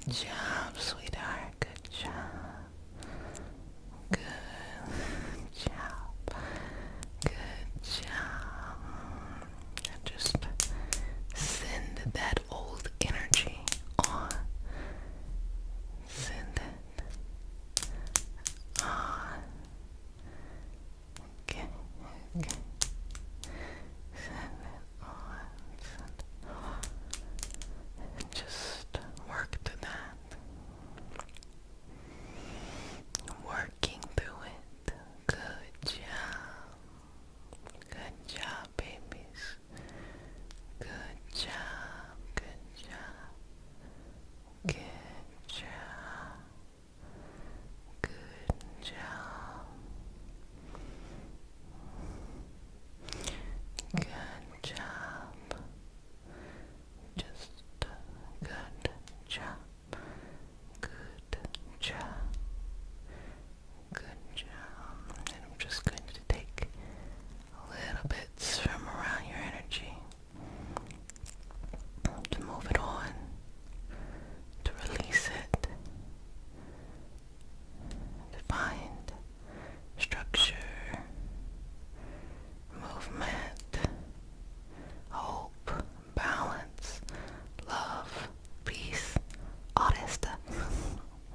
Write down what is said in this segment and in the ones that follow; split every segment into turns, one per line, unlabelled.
job, sweetheart. Good job. Good job. Good job. And just send that old energy on. Send it on. Okay. Okay. Send it on. Send it on. And just work through that. Working through it. Good job. Good job, babies. Good job. Good job. Good job. Good job. Good job. Just good job. Good job. Good job. And I'm just going to take little bits from around your energy to move it on, to release it, to find structure, movement, hope, balance, love, peace, all that stuff.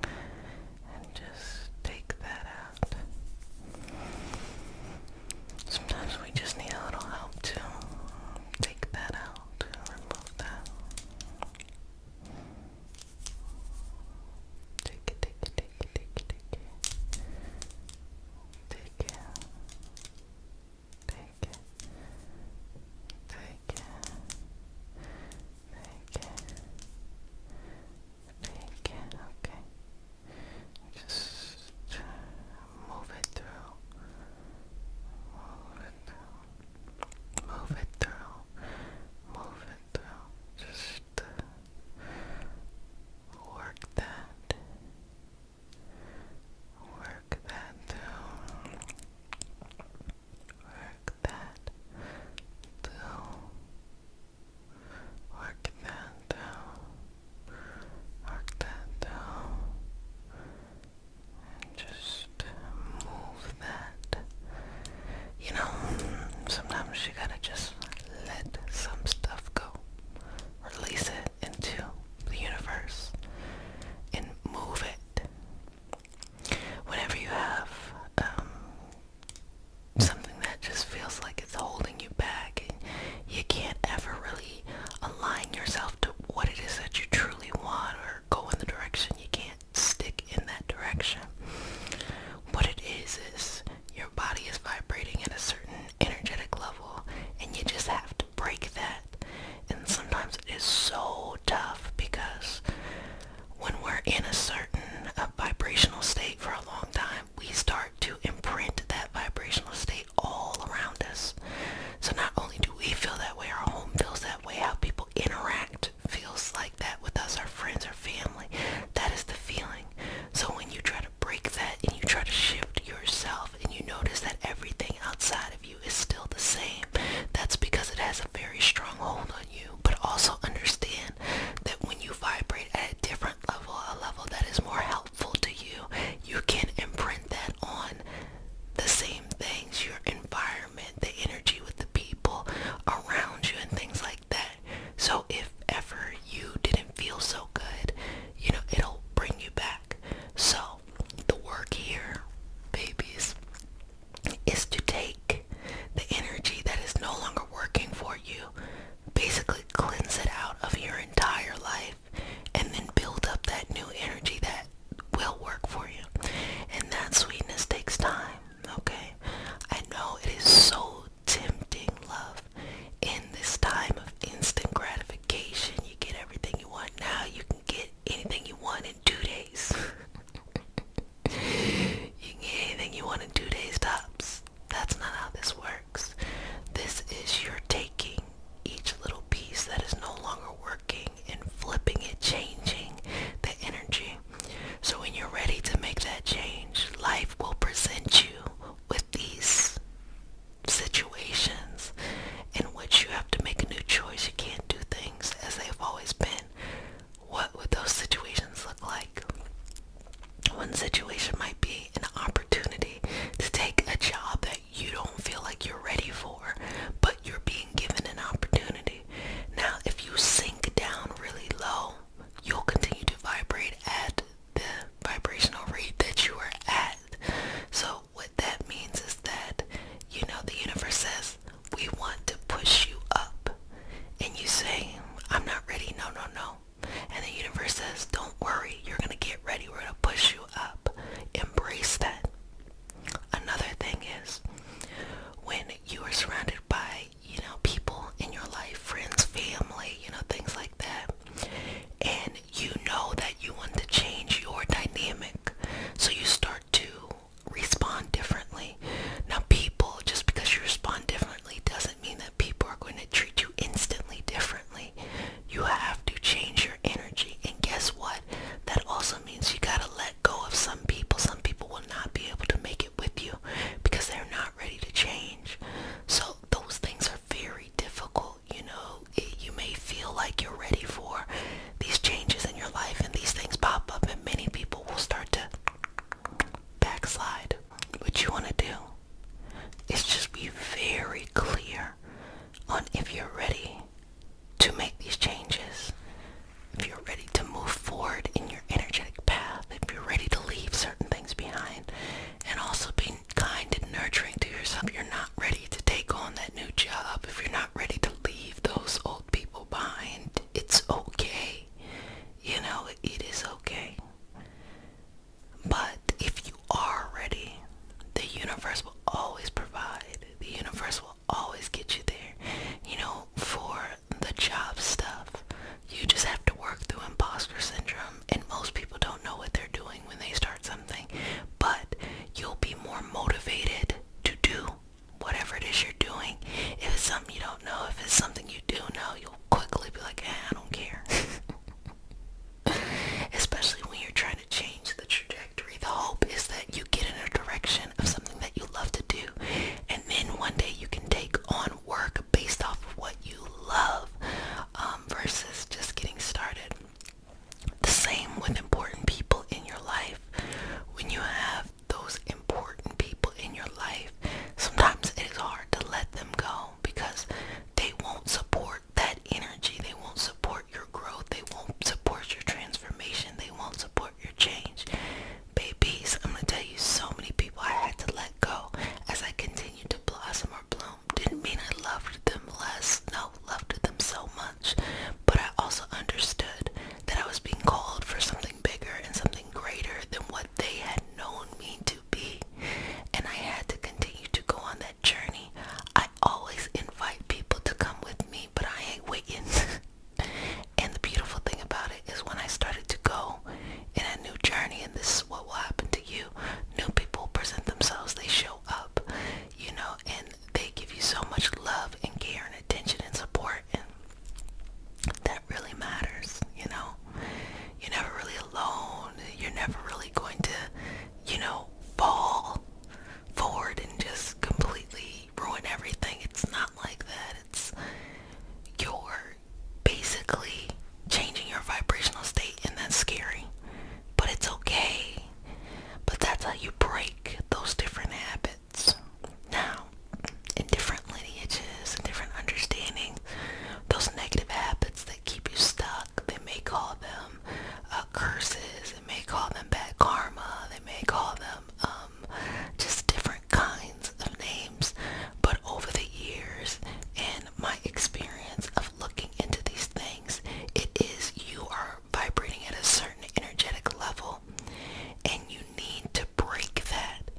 And just take that out. Sometimes we just need a little help to take that out, to remove that. Take it, take it, take it, take it, take it. Take it. Take it. Take it. Take it. Take it. Okay. Just move it through. Move it through. Move it through. Move it through. Just work that. Work that through. Work that through. Work that through. Work that through. And just move that. You know, sometimes you gotta just let some stuff go. Release it into the universe and move it. Whenever you have something that just feels like it's holding you back and you can't ever really align yourself to what it is that you truly want or go in the direction, you can't stick in that direction. What it is your body is vibrating at a certain energetic level and you just have to break that. And sometimes it is so tough because when we're in a certain vibrational state for a long time, we start to imprint that vibrational state all around us. So not only do we feel that way, our home feels that way, how people interact feels like that with us, our friends, our family. That is the feeling. So when you try to break that and you try to shift yourself and you notice that everything outside of you is still the same, that's because it has a very strong hold on you. But also understand that when you vibrate at a different level, a level that is versus just getting started. The same with important people in your life. When you have those important people in your life, sometimes it is hard to let them go because they won't support that energy. They won't support your growth. They won't support your transformation. They won't support your change. Babies, I'm going to tell you, so many people I had to let go as I continued to blossom or bloom. Didn't mean I loved them less. No, loved them so much. But I also understood that I was being called for something bigger and something greater than what they had known me to be. And I had to continue to go on that journey. I always invite people to come with me, but I ain't waiting. And the beautiful thing about it is when I started to go in a new journey, and this is what will happen to you, new people present themselves, they show up, and they give you so much love and care and attention and support, and that really matters. You're never really alone. You're never really going to, fall forward and just completely ruin everything. It's not like that. You're basically changing your vibrational state, and that's scary, but it's okay. But that's how you break those different habits. Now, in different lineages and different understandings, those negative habits that keep you stuck, they may call them curses, they may call them bad karma, they may call them just different kinds of names. But over the years and my experience of looking into these things, it is you are vibrating at a certain energetic level, and you need to break that.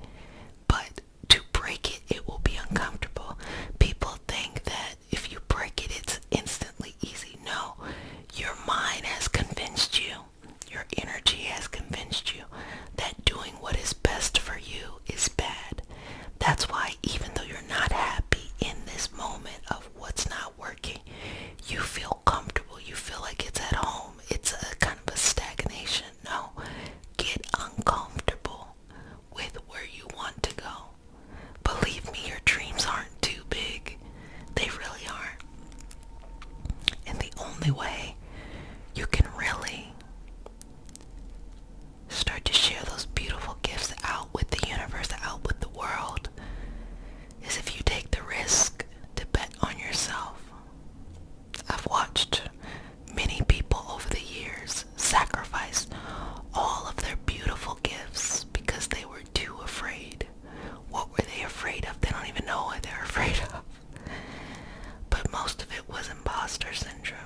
But to break it, it will be uncomfortable. People think that if you break it, it's instantly easy. No, your mind has convinced you, your energy has convinced you that doing what is best for you is bad. That's why even though you're not happy in this moment of what's not working, you feel comfortable. You feel like it's at home. It's a kind of a stagnation. No, get uncomfortable with where you want to go. Believe me, your dreams aren't too big. They really aren't. And the only way you can really start to share those beautiful gifts out with the universe, out with the world, is if you take the risk to bet on yourself. I've watched many people over the years sacrifice all of their beautiful gifts because they were too afraid. What were they afraid of? They don't even know what they're afraid of. But most of it was imposter syndrome.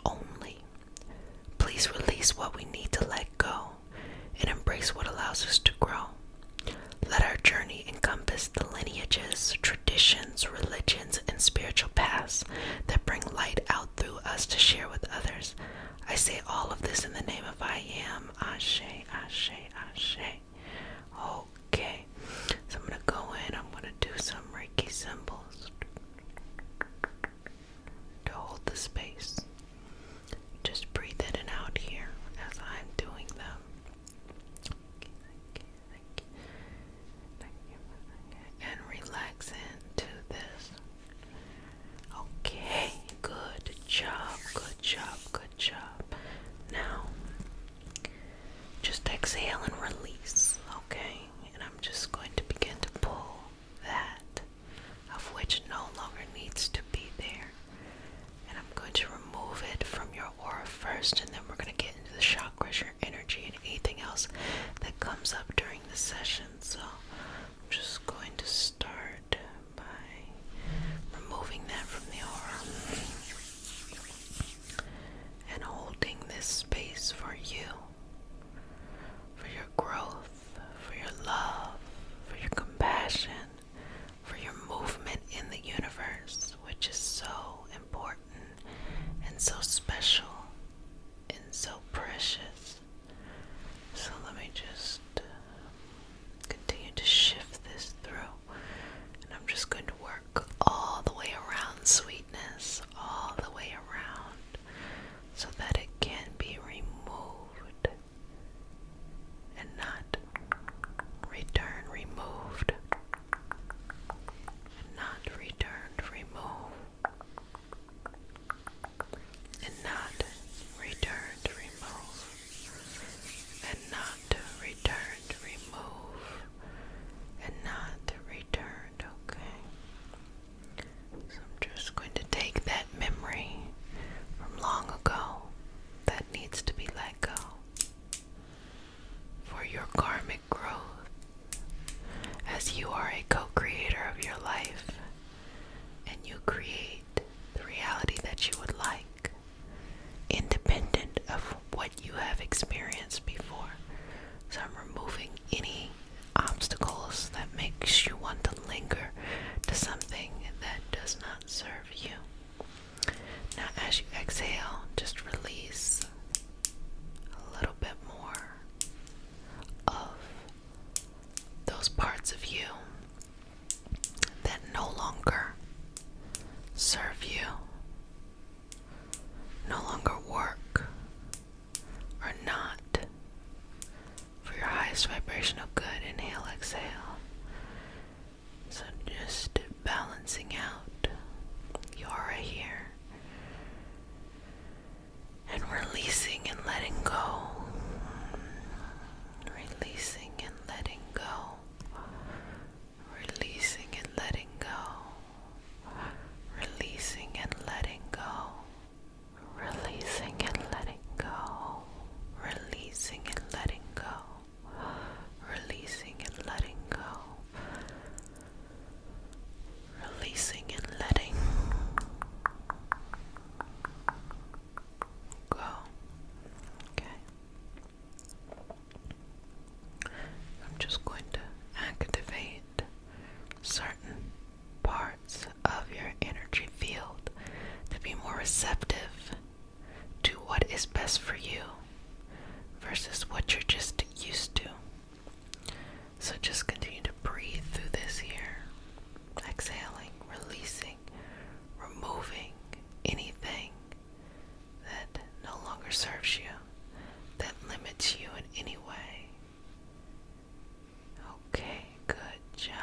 only. Please release what we need to let go and embrace what allows us to grow. Let our journey encompass the lineages, traditions, religions, and spiritual paths that bring light out through us to share with others. I say all of this in the name of I am. Ashe, Ashe, Ashe. Okay, so I'm going to go in. I'm going to do some Reiki symbols to hold the space. Just breathe in and out here as I'm doing them. And relax into this. Okay, good job, good job, good job. Now, just exhale and release, okay? And I'm just going to begin to pull that of which no longer needs to be there. And I'm going to remove it from your aura first, and then we're going to get into the chakras, your energy, and anything else that comes up during the session. So I'm just going to start by removing that from the aura and holding this space for you, for your growth, for your love, for your compassion, for your movement in the universe, which is so important and so special and so precious. So let me just continue to shift this through, and I'm just going to work all the way around sweetness, all the way around, so that it can be removed and not removed, and not removed, and not returned, remove, and not returned, remove, and not returned, okay? So I'm just going to take that memory from long ago that needs to be let go for your karmic growth, as you are a co-creator of your life, and you create the reality that you would like, independent of what you have experienced before. So I'm removing any obstacles that makes you want to linger to something that does not serve you. Now as you exhale, just release a little bit more of those parts of you that no longer serve you, no longer work, or not for your highest vibrational good. Inhale, exhale. So just balancing out the aura here and releasing and letting go. Releasing and letting go. Releasing and letting go. Releasing and letting go. Releasing and letting go. Releasing and letting go. Releasing and letting go. Releasing and letting go. Okay. I'm just going to activate certain parts of your energy field to be more receptive to what is best for you versus what you're just used to. So just continue to breathe through this here, exhaling, releasing, removing anything that no longer serves you, that limits you in any way. Okay, good job.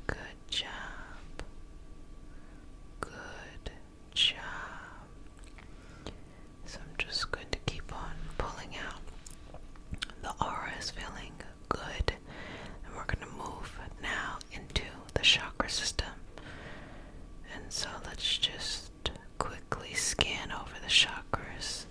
Good job. Good job. So I'm just going to keep on pulling out. The aura is feeling good, and we're going to move now into the chakra system. And so let's just quickly scan over the chakras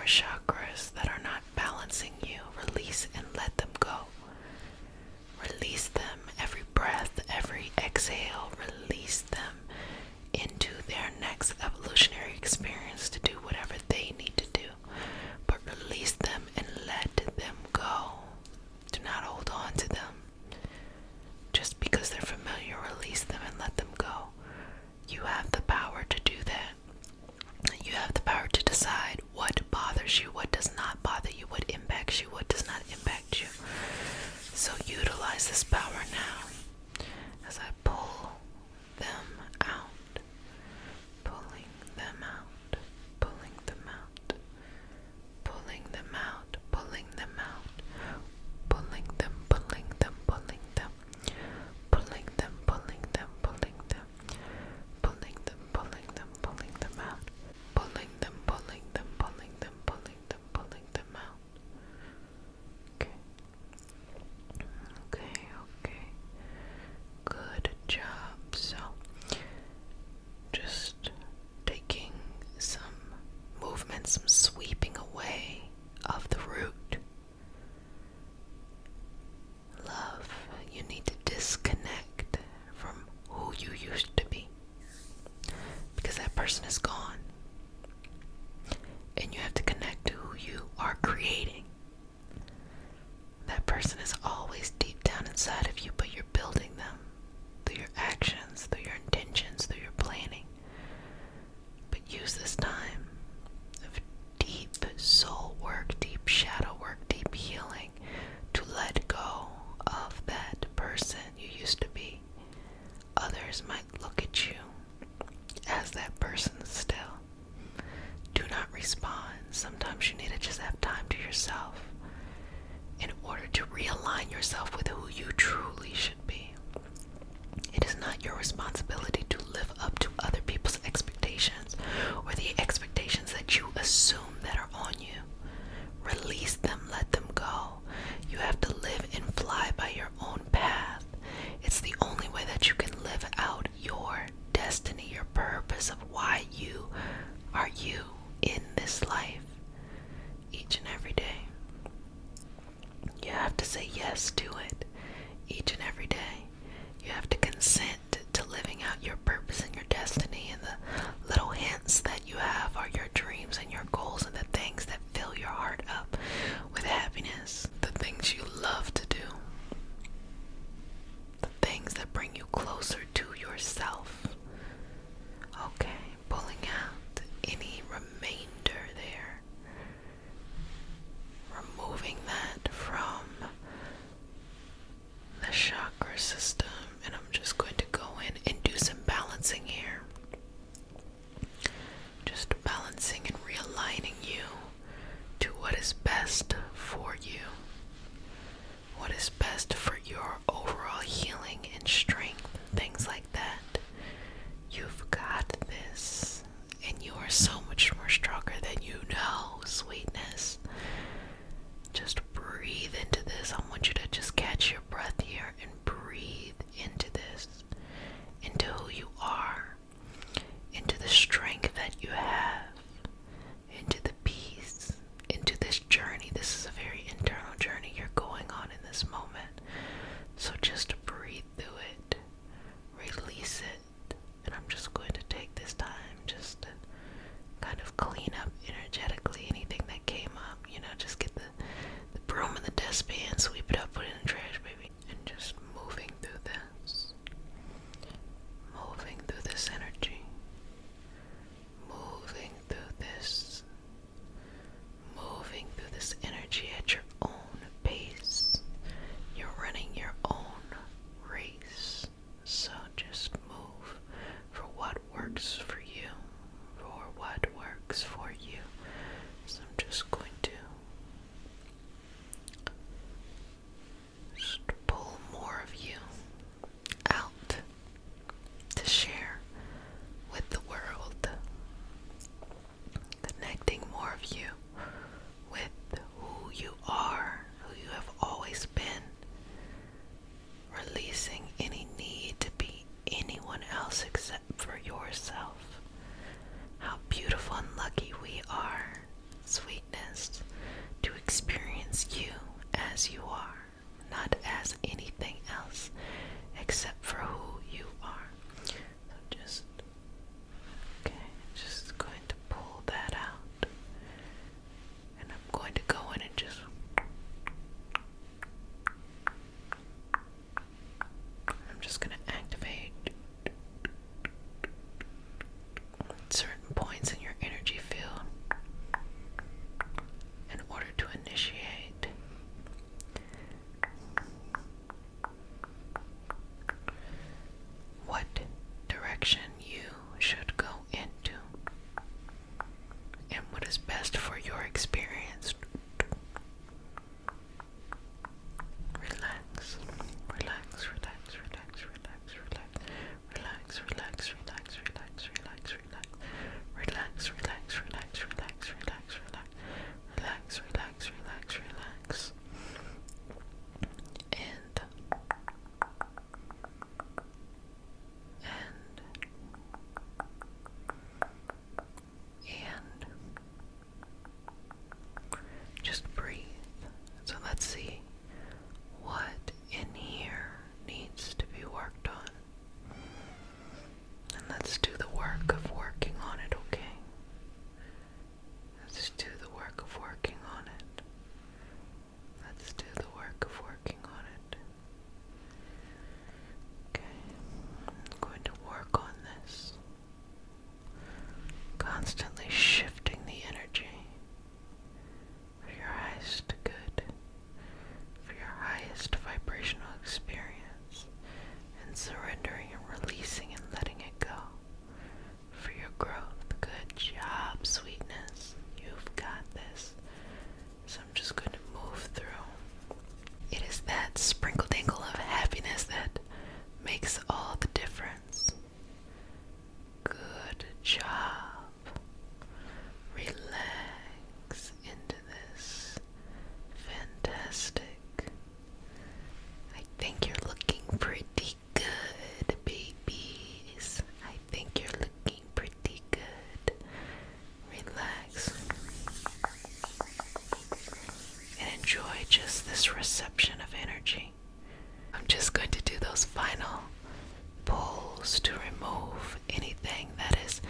your chakras that are not balancing you. Release and let them go. Release them every breath, every exhale. Release them into their next evolutionary experience to do whatever they need to do. But release them and let them go. Do not hold on to them. Just because they're familiar, release them and let them go. You have the power to do that. You have the power to decide what bothers you, what does not bother you, what impacts you, what does not impact you. So utilize this power now as I pull them out, pulling them out, pulling them out, pulling them out, pulling them out, pulling them, pulling them, pulling them, pulling them, pulling them, pulling them, pulling them, pulling them, pulling them out, pulling them, pulling them, pulling them, pulling them, pulling them out. Okay. Good job. So, just taking some movement, some sweeping away of the root. Love, you need to disconnect from who you used to be, because that person is gone. And you have to connect to who you are creating. That person is always deep down inside of you, but you're building them through your actions, through your intentions, through your planning. But use this time of deep soul work, deep shadow work, deep healing to let go of that person you used to be. Others might look at you as that person still. Do not respond. Sometimes you need to just have time to yourself in order to realign yourself with who you truly should be. It is not your responsibility to live up to other people's expectations or the expectations that you assume that are on you. Release them, let them go. You have to live and fly by your own path. It's the only way that you can live out your destiny, your purpose of why you are you in this life each and every day. You have to say yes to it. this reception of energy. I'm just going to do those final pulls to remove anything that is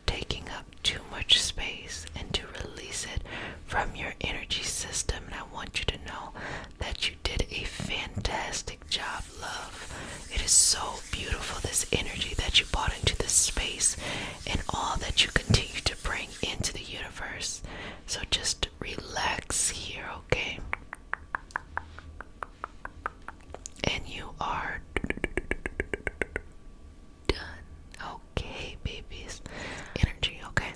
taking up too much space and to release it from your energy system. And I want you to know that you did a fantastic job, love. It is so beautiful, this energy that you brought into this space and all that you continue to bring into the universe. So just relax here, okay? And you are done. Okay, babies. Energy, okay?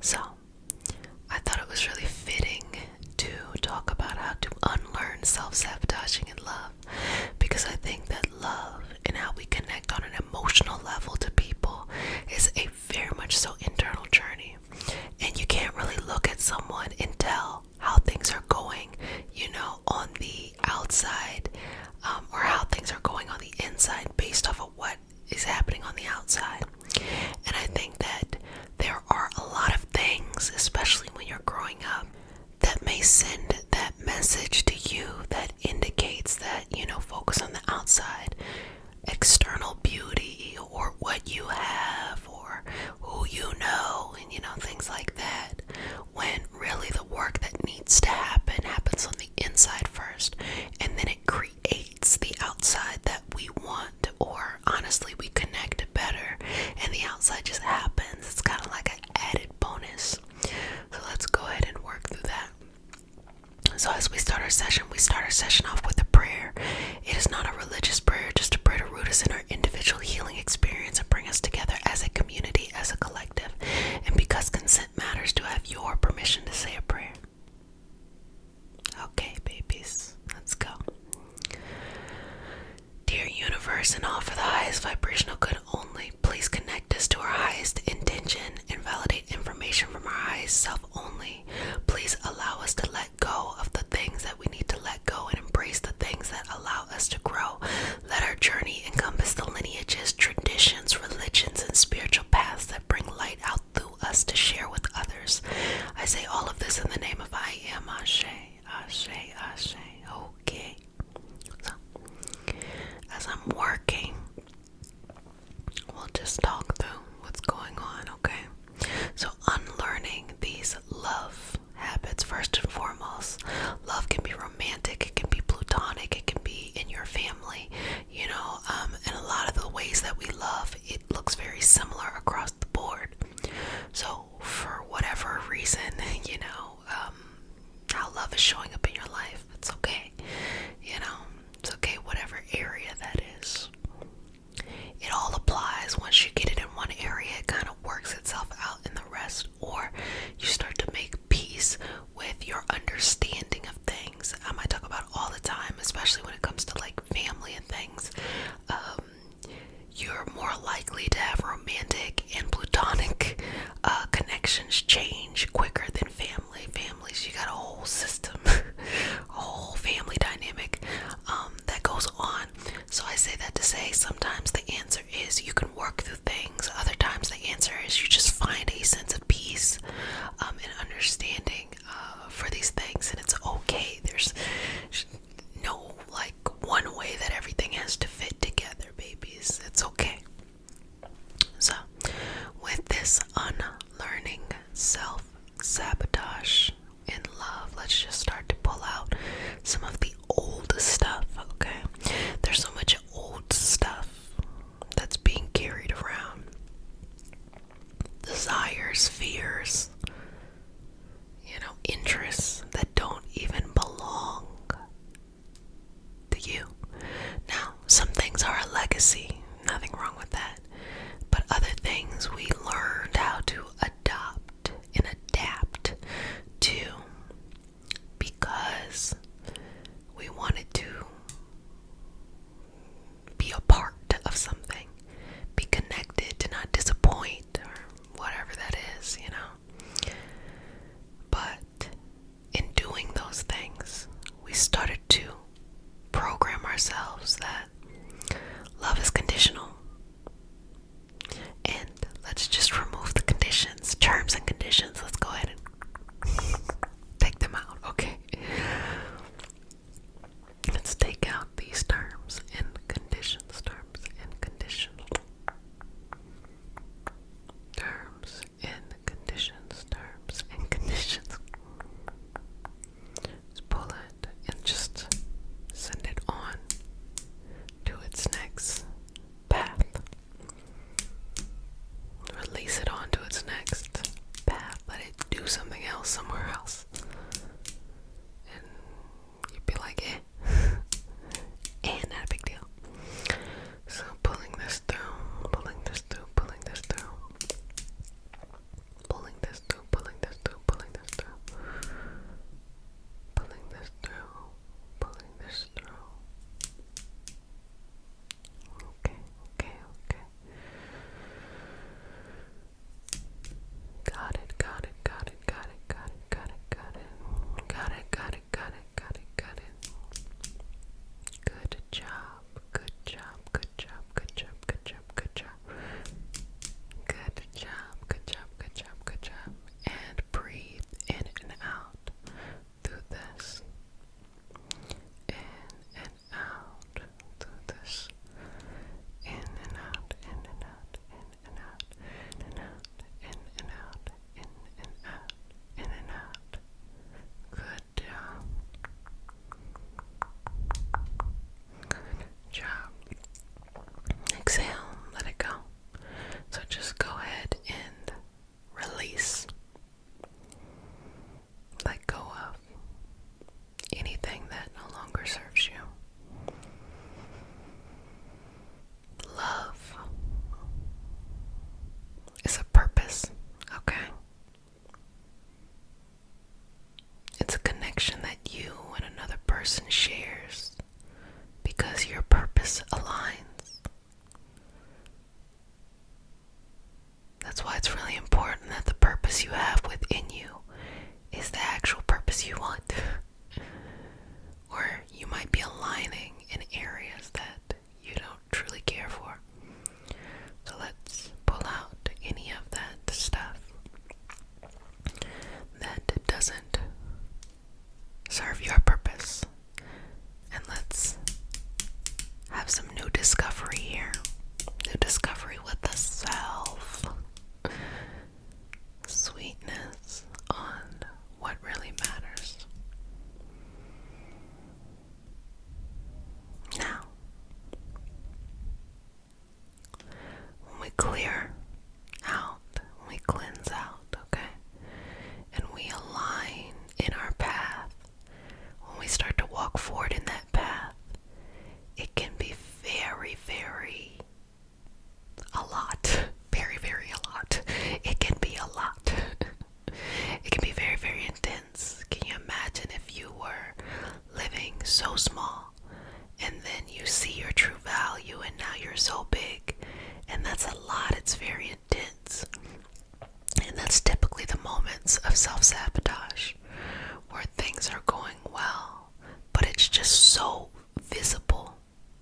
So, I thought it was really fitting to talk about how to unlearn self-sabotaging in love, because I think that love and how we connect on an emotional level to people is a very much so internal journey. And you can't really look at someone and tell how things are going, on the outside, or how things are going on the inside based off of what is happening on the outside. And I think that there are a lot of things, especially when you're growing up, that may send that message to you that indicates that, focus on the outside, external beauty, or what you have, or who you know, and things like that, when really the work that needs to happen happens on the inside first, and then it creates the outside that we want, or honestly we connect better and the outside just happens. It's kind of like an added bonus. So let's go ahead and work through that. So as we start our session off with a prayer. It is not a religious prayer, just a prayer to root us in our individual healing experience and bring us together as a community, as a collective. And because consent matters, do I have your permission to say a prayer? Okay, babies, let's go. Dear universe, and all for the highest vibrational good only, please connect us to our highest intention and validate information from our highest self only. Please allow us to let go of the things that we need to let go and embrace the things that allow us to grow. Let our journey encompass the lineages, traditions, religions, and spiritual paths that bring light out through us to share with others. I say all of this in the name of I am. Ashe, Ashe, Ashe. Okay. So, as I'm working, we'll just talk through what's going on, okay? So unlearning these love habits, first and foremost. Love can be romantic, it can be platonic, it can be in your family, and a lot of the ways that we love, it looks very similar across the board. So for whatever reason, how love is showing up in your life, it's okay. It's okay, whatever area that is. It all applies. Once you get it in one area, it kind of works itself out in the rest, or you start to make peace with your understanding of things. I talk about all the time, especially when it comes to like family and things. You're more likely to have romantic and platonic connections change quicker than families. You got a whole system, a whole family dynamic that goes on. So I say that to say sometimes the answer is you can work through things. Other times the answer is you just find a sense of peace and understanding for these things, and it's okay. There's no one way that everything has connection that you and another person shares because your purpose aligns. That's why it's really important that the purpose you have within you is the actual purpose you want. Or you might be aligning in areas that you don't truly care for. So let's pull out any of that stuff that doesn't serve your purpose. And let's have some new discovery here. New discovery with the self. Sweetness on what really matters. Now, when we clear out, when we cleanse out, okay, and we align in our path, when we start to walk forward in that path, it can be very, very a lot. Very, very a lot. It can be a lot. It can be very, very intense. Can you imagine if you were living so small and then you see your true value and now you're so big? And that's a lot. It's very intense. And that's typically the moments of self-sabotage where things are going well, but it's just so visible,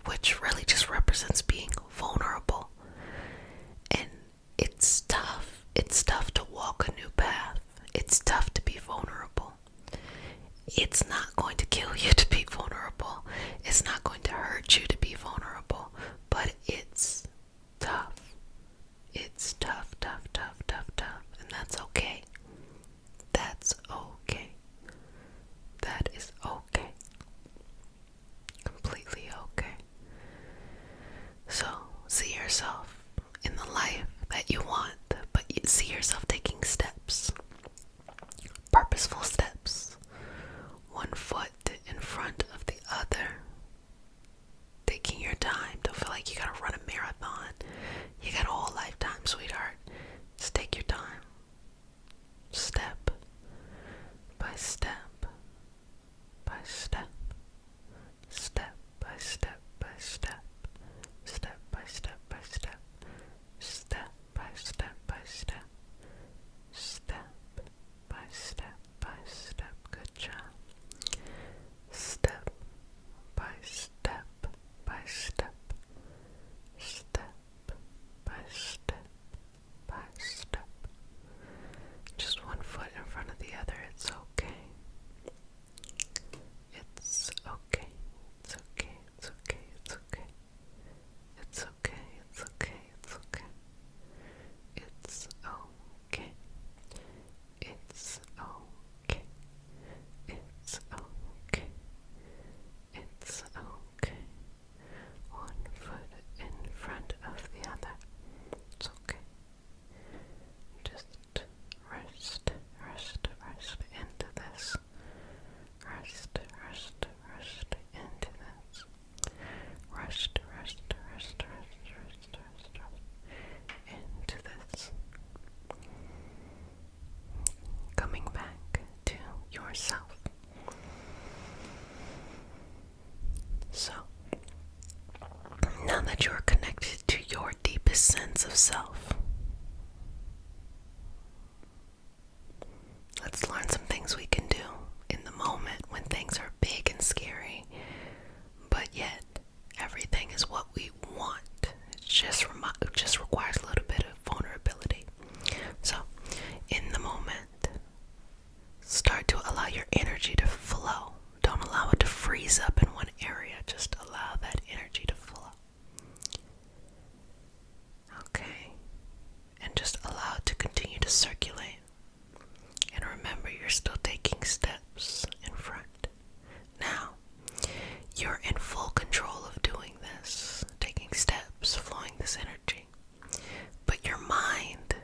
which really just represents being vulnerable. And it's tough. It's tough to walk a new path. It's tough to be vulnerable. It's not going to kill you to be vulnerable. It's not going to hurt you to be vulnerable. But it's tough. It's tough, tough, tough, tough, tough. And that's okay. That's okay. That is okay. Completely okay. So, see yourself in the life that you want, but you see yourself taking steps. Purposeful steps. One foot in front of the other. Taking your time. Don't feel like you gotta run a marathon. You got a whole lifetime, sweetheart. Just take your time. Step by step by step. Step by step by step. Step by step by step. Step by step by step. Step by step by step. Good job. Step by step by step. Step by step by step. Just one foot in front of the other. It's okay. It's okay. It's okay. It's okay. It's okay. It's okay. It's okay. It's okay. It's okay. It's okay. It's okay. It's okay. One foot in front of the other. It's okay. Just rest, rest, rest into this. Rest, rest, rest into this. Rest, rest, rest, rest, rest, rest, rest into this. Coming back to yourself. So, now that you are connected to your deepest sense of self, let's learn some things we can do in the moment when things are big and scary, but yet everything is what we want. It just requires a little bit of vulnerability. So, in the moment, start to allow your energy to flow. Don't allow it to freeze up in one area. Just allow that energy to flow. Okay? And just allow it to continue to circulate. And remember, you're still taking steps in front. Now, you're in full control of doing this, taking steps, flowing this energy. But your mind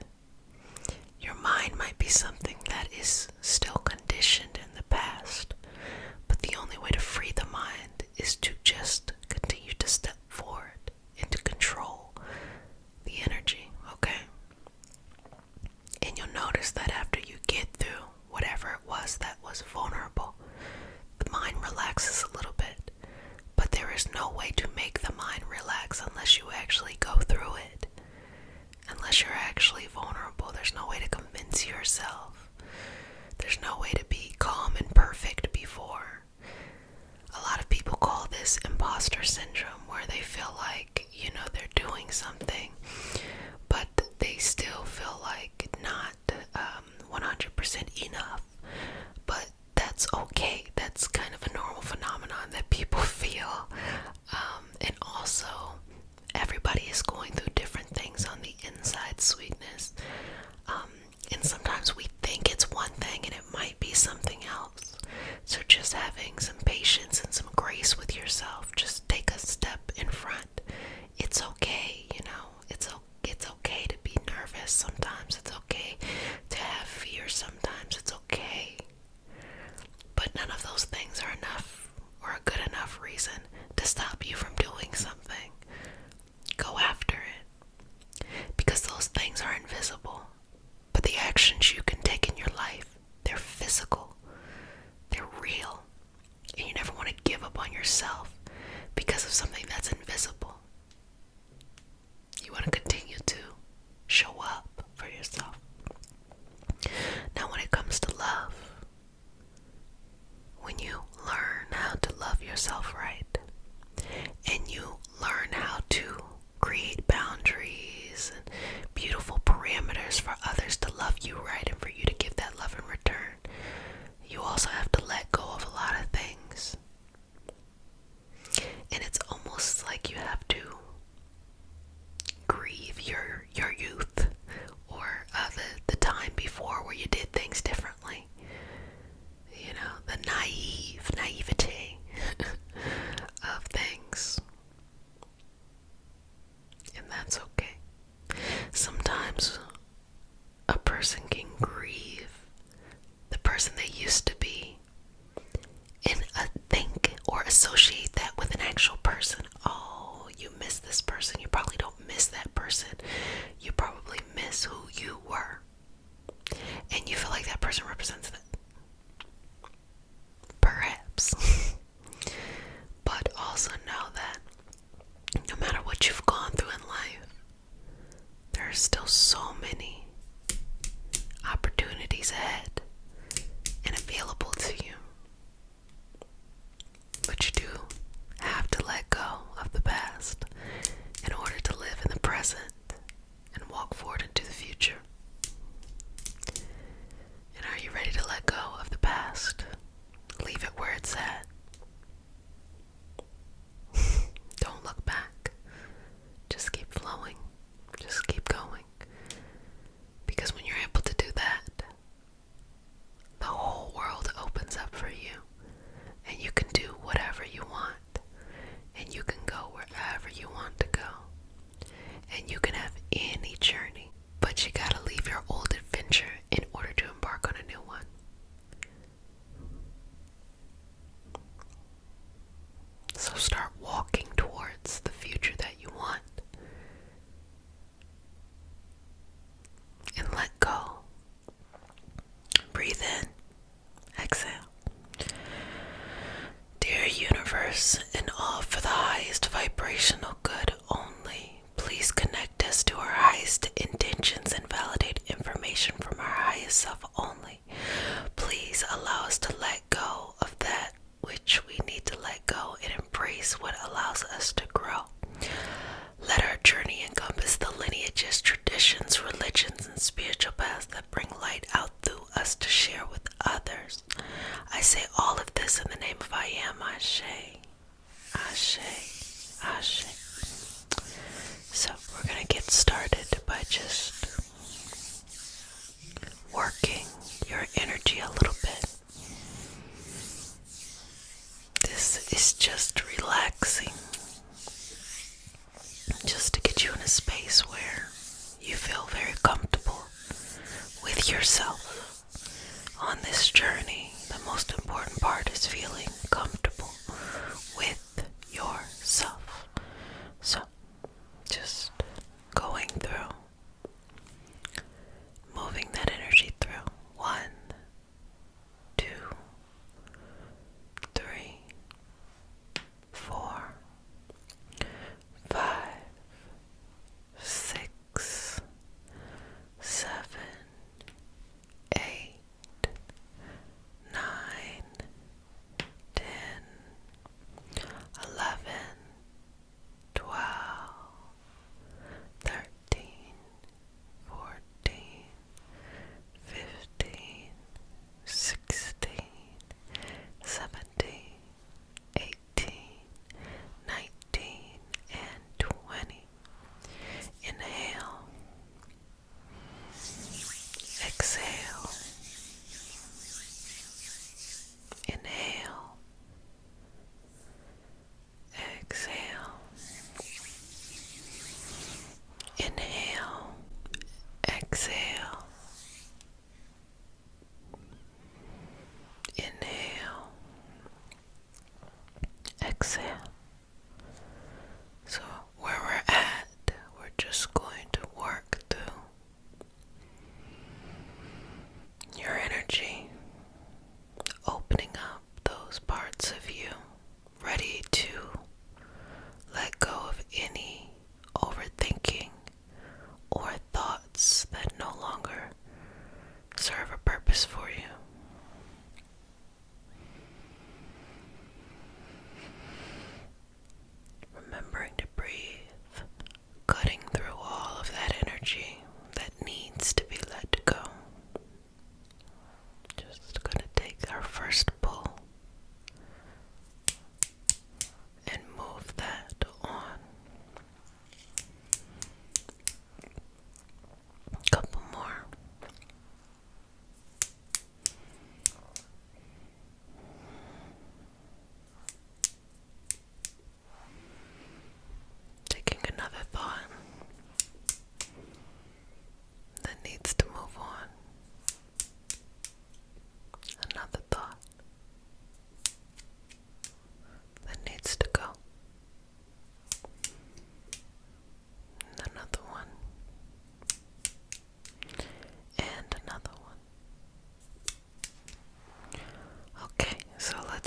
might be something that is still conditioned in the past. But the only way to free the mind is to just continue to step forward and to control the energy, okay? And you'll notice that after you get through whatever it was that was vulnerable, yourself because of something that's invisible. You want to continue to show up for yourself. Now, when it comes to love, when you learn how to love yourself right, and you learn how to create boundaries and beautiful parameters for others to love you right and for you to give that love in return, you also have to let go of a lot of things. And it's almost like you have to grieve your youth, or the time before where you did things differently. You know, the naivete of things. And that's okay. Sometimes a person can grieve the person they used to be and think or associate that with an actual person. Oh, you miss this person. You probably don't miss that person. You probably miss who you were. And you feel like that person represents that. Perhaps. But also know that no matter what you've gone through in life, there are still so many opportunities ahead and available to you. But you do have to let go of the past in order to live in the present and walk forward into the future. And are you ready to let go of the past? Leave it where it's at. Don't look back. Just keep flowing. Just keep going. Because when you're able to do that, the whole world opens up for you. And you can do whatever you want. And you can go wherever you want to go. And you can have any journey. But you gotta leave your old adventure in order to embark on a new one. So start walking towards the future that you want. And let go. Breathe in. Exhale. Dear universe, and all for the highest vibrational good only, please connect us to our highest intentions and validate information from our highest self only. Please allow us to let go of that which we need to let go and embrace what allows us to grow. Let our journey encompass the lineages, traditions, religions, and spiritual paths that bring light out through us to share with others. I say all of this in the name of I am, Ashe, Ashe, Ashe. So we're going to get started by just working your energy a little bit. This is just relaxing, just to get you in a space where you feel very comfortable with yourself. On this journey, the most important part is feeling comfortable with yourself. So, just going through, moving that energy through. 1, 2, 3, 4, 5, 6, 7, 8, 9, 10, 11, 12, 13, 14, 15, 16, 17, 18, 19, and 20. Inhale. Exhale. Inhale. Exhale. Inhale. Exhale. Inhale. Exhale. So where we're at, we're just going to work through your energy, opening up those parts of you, ready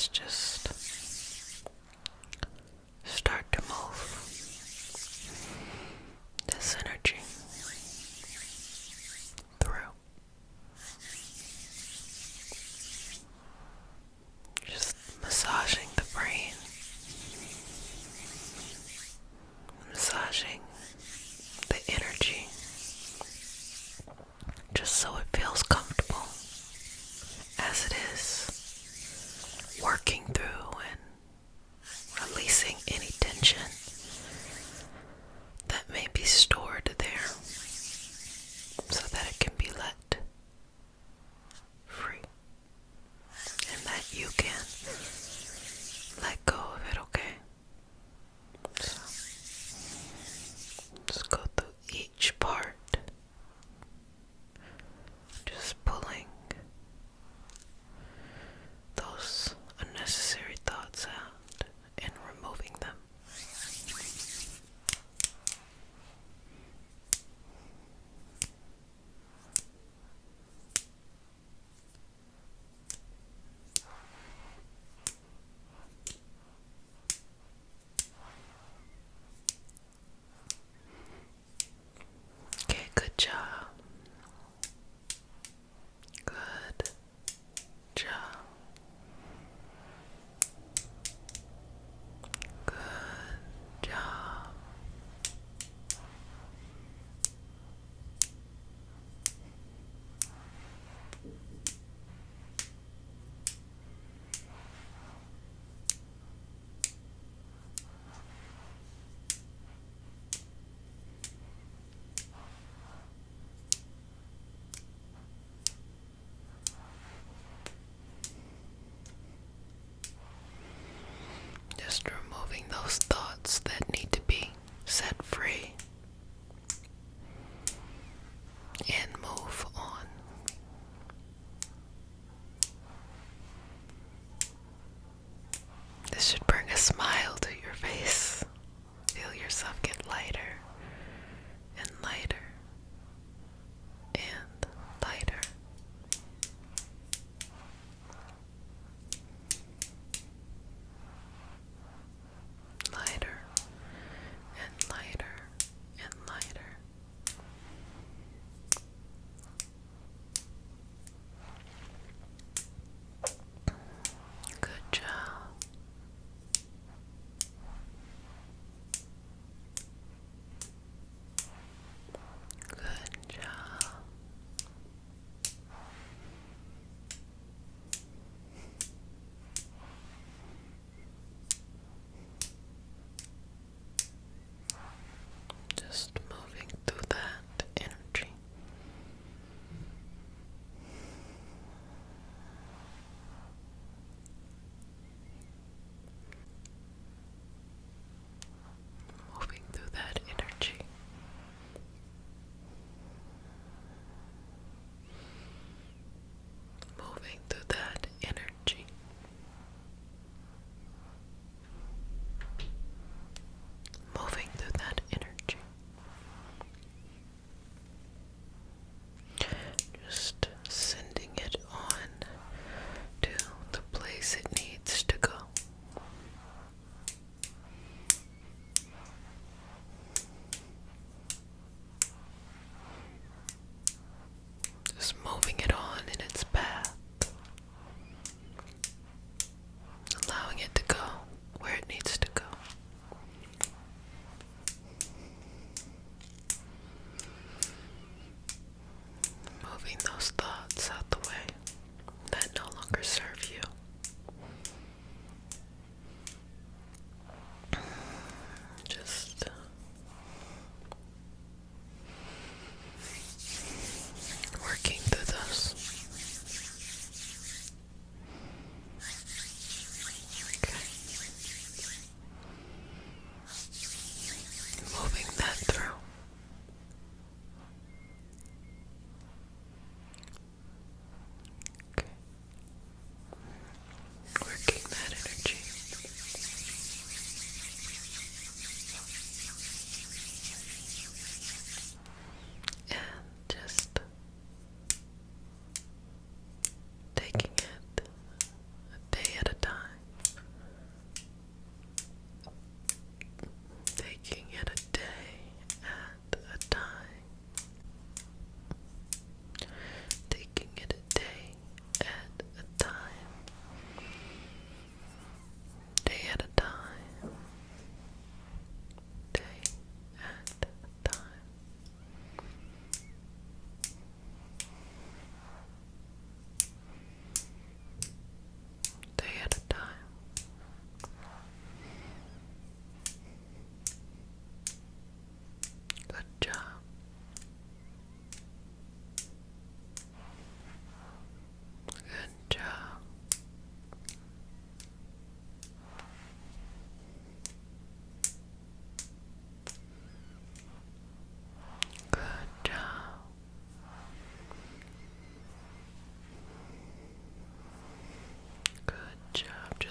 let's just start to move this energy through. Just massaging the brain, massaging the energy, just so it feels comfortable as it is, working through and releasing any tension that may be stored there so that it can be let free and that you can let go of it, okay? So, let's go through each part, just pulling those unnecessary thoughts out and removing them. Okay, good job. Good job. Good job. Just removing those thoughts that need to be set free and move on. This should bring a smile to your face. Feel yourself get lighter and lighter and lighter. Lighter and lighter and lighter. Good job.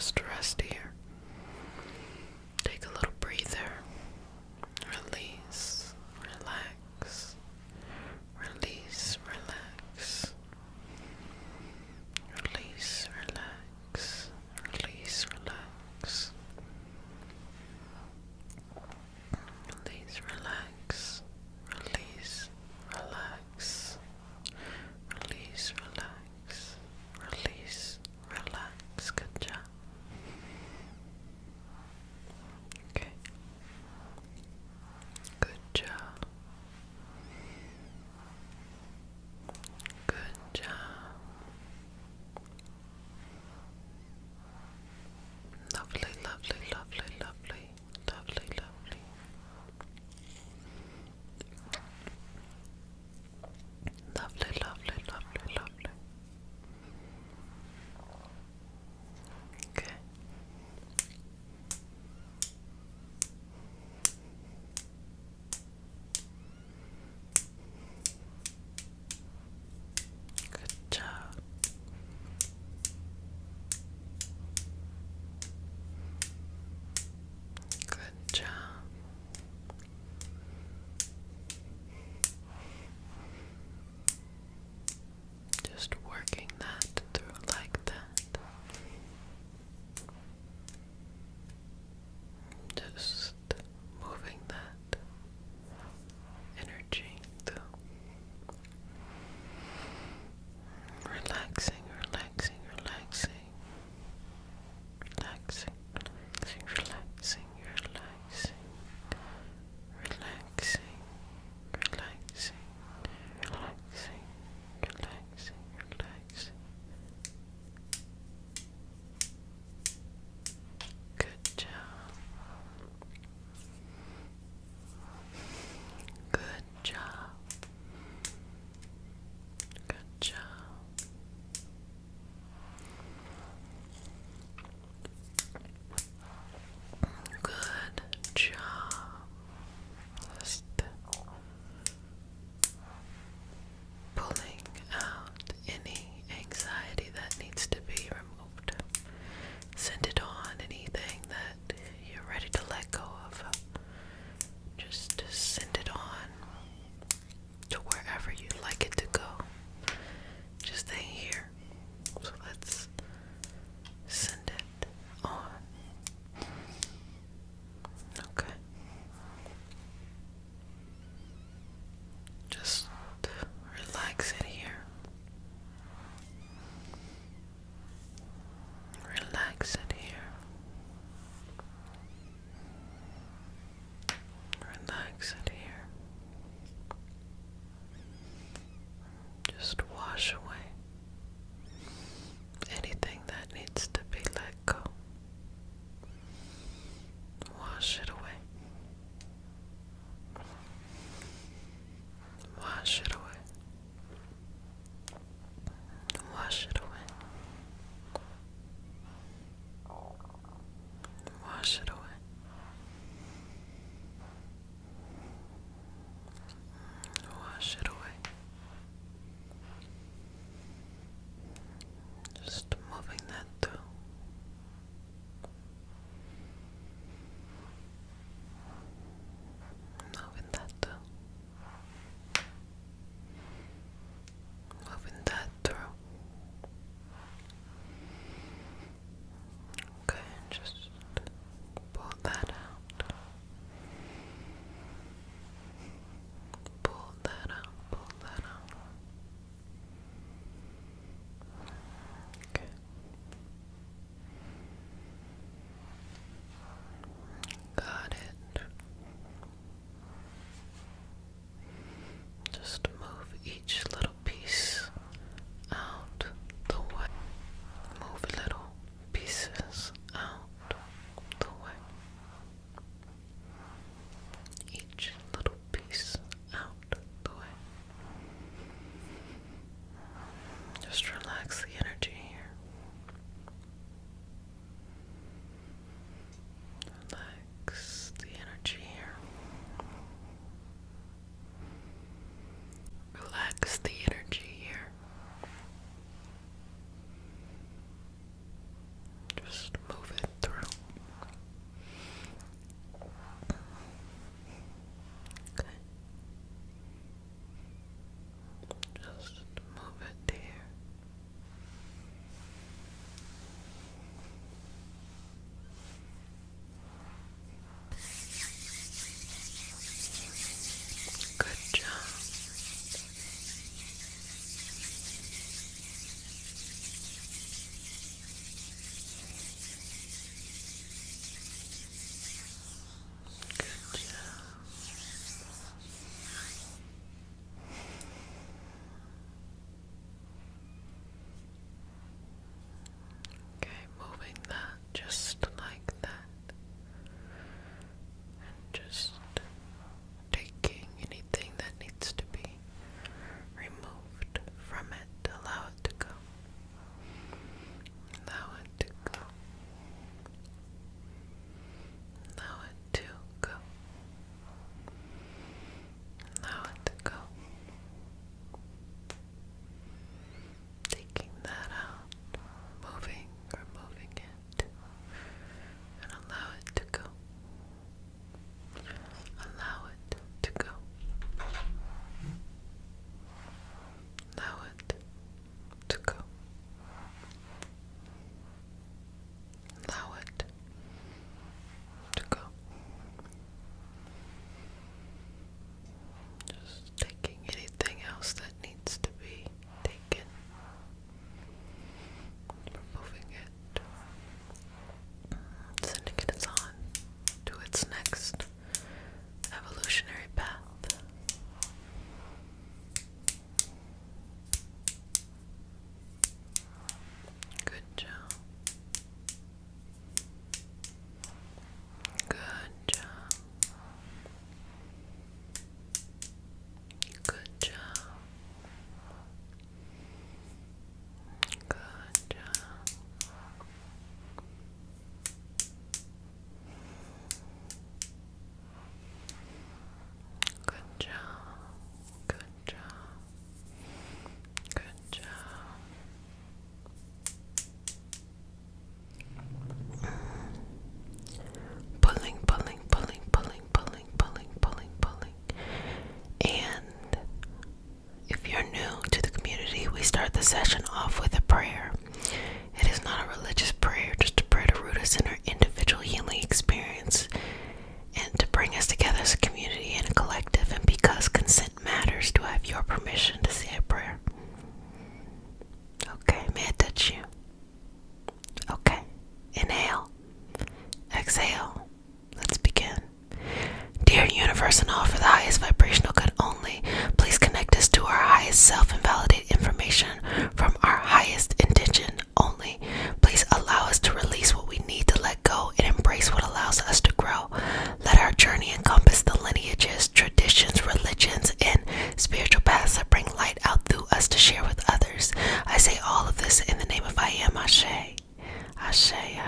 Just rest here. Take a little breather. Release, relax. Release, relax. Release, relax. Release, relax. Release, relax. Release, relax. Release, relax. Release, relax. Good job. Okay. Good job. Good job. Lovely, lovely, lovely, lovely, lovely, lovely. Lovely, lovely, lovely, lovely. Okay. Good job. Good job. Just working that through like that. Just moving that energy through. Relaxing, relaxing, relaxing. Relaxing, relaxing, relaxing, relaxing. Relaxing, relaxing, relaxing, relaxing, relaxing. Good job. Good job. Good job. Good job. Just pulling out any anxiety that needs to be removed. Send it on anything that you're ready to let go of. Just send it on to wherever you'd like it to go. Just stay here. So let's send it on. Okay. Just relax it here. Relax it here. Relax it here. Just wash away anything that needs to be let go. Wash it away. Wash it away. Wash it away. Wash it away. Wash it away. Just moving that through. Moving that through. Moving that through. Okay, just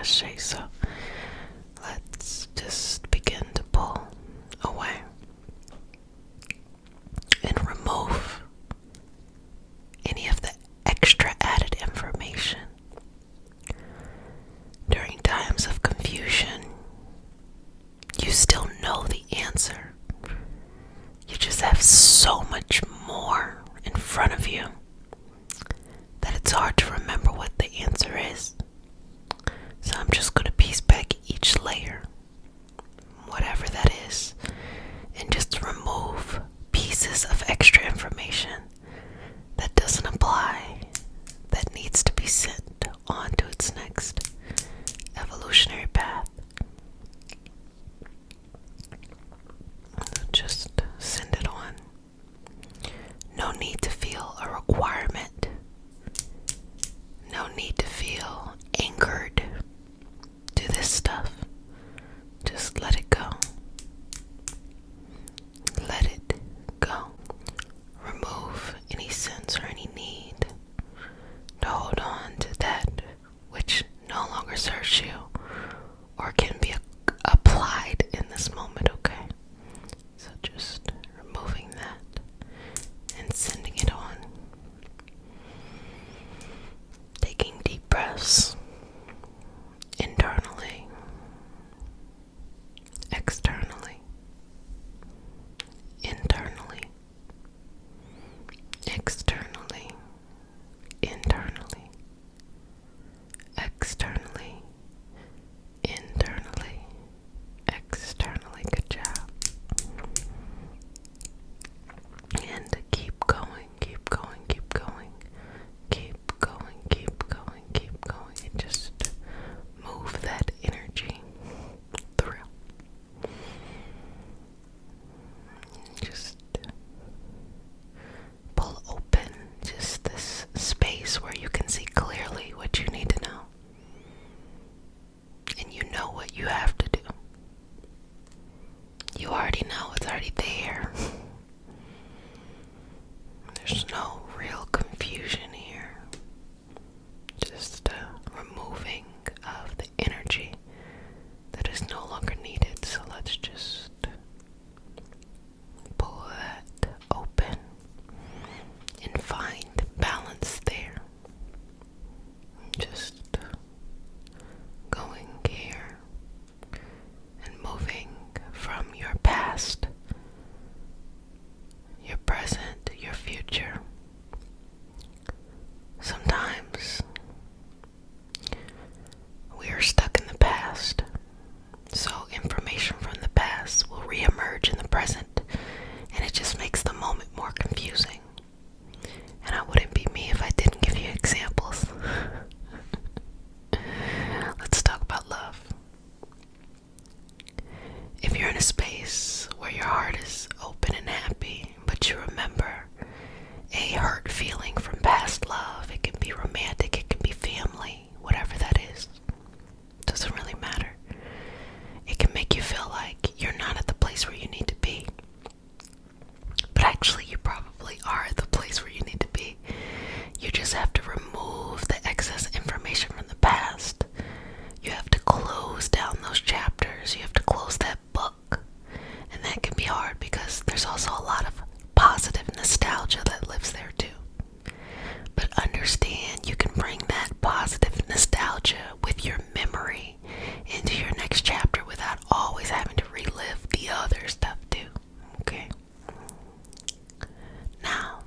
papache. So let's just begin to pull away and remove any of the extra added information. During times of confusion, you still know the answer. You just have so much more in front of you that it's hard to remember what the answer is. So I'm just going to piece back each layer, whatever that is, and just remove pieces of extra information that doesn't apply, that needs to be sent on to its next evolutionary path. So just send it on. No need to feel a requirement. No need to feel anchored to this stuff. Just let it go. Let it go. Remove any sense or any need to hold on to that which no longer serves you or can be applied in this moment, okay? So just removing that and sending it on. Taking deep breaths internally, externally, internally, externally, internally, externally, internally, externally. Good job. And keep going, keep going, keep going, keep going, keep going, keep going, and just move that energy through. Just pull open just this space where you can see clearly what you need to know. And you know what you have to do. You already know, it's already there. There's no real confusion here. Just removing of the energy that is no longer needed. So let's just pull that open and find balance there. Just going here and moving from your past, your present, your future. Sometimes we are stuck in the past, so information from the past will reemerge in the present, and it just makes the moment more confusing. And I wouldn't be me if I didn't give you examples. Let's talk about love. If you're in a space where your heart is open and happy, but you remember a hurt feeling from past love, it can be romantic, it can be family, whatever that is, doesn't really matter. It can make you feel like you're not at the place where you need to be. But actually, you probably are at the place where you need to be. You just have to remove the excess information from the past. You have to close down those chapters. You have to close that book. And that can be hard because there's also a lot of positive nostalgia that lives there too. But understand, you can bring that positive nostalgia with your memory into your next chapter without always having to relive the other stuff too. Okay? Now,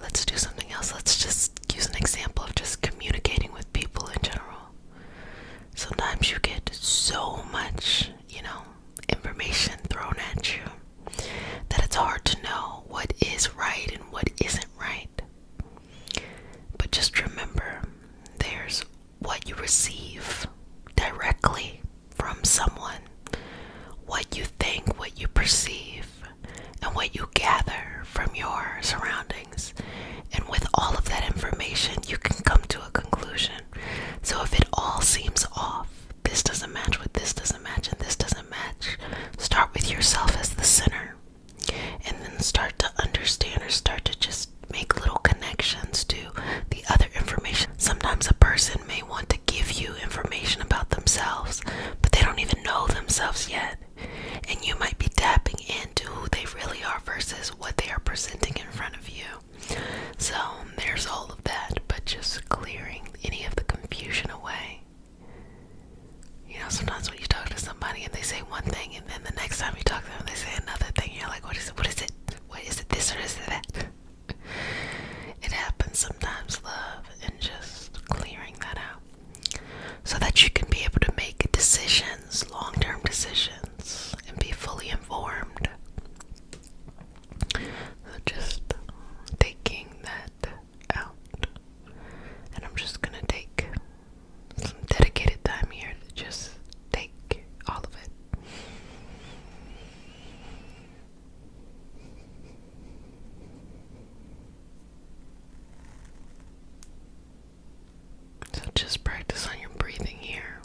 let's do something else. Let's just use an example of just communicating with people in general. Sometimes you get so much, information thrown at you that it's hard to know what is right and what isn't right. But just remember, there's what you receive directly from someone, what you think, what you perceive, and what you gather from your surroundings. And with all of that information, you can come to a conclusion. So if it all seems off, this doesn't match with this doesn't match and this doesn't match, start with yourself as the center. And then start to understand or start to just make little connections to the other information. Sometimes a person may want to give you information that you can be able to make decisions, long-term decisions, and be fully informed. So just taking that out. And I'm just gonna take some dedicated time here to just take all of it. So just practice on your breathing here.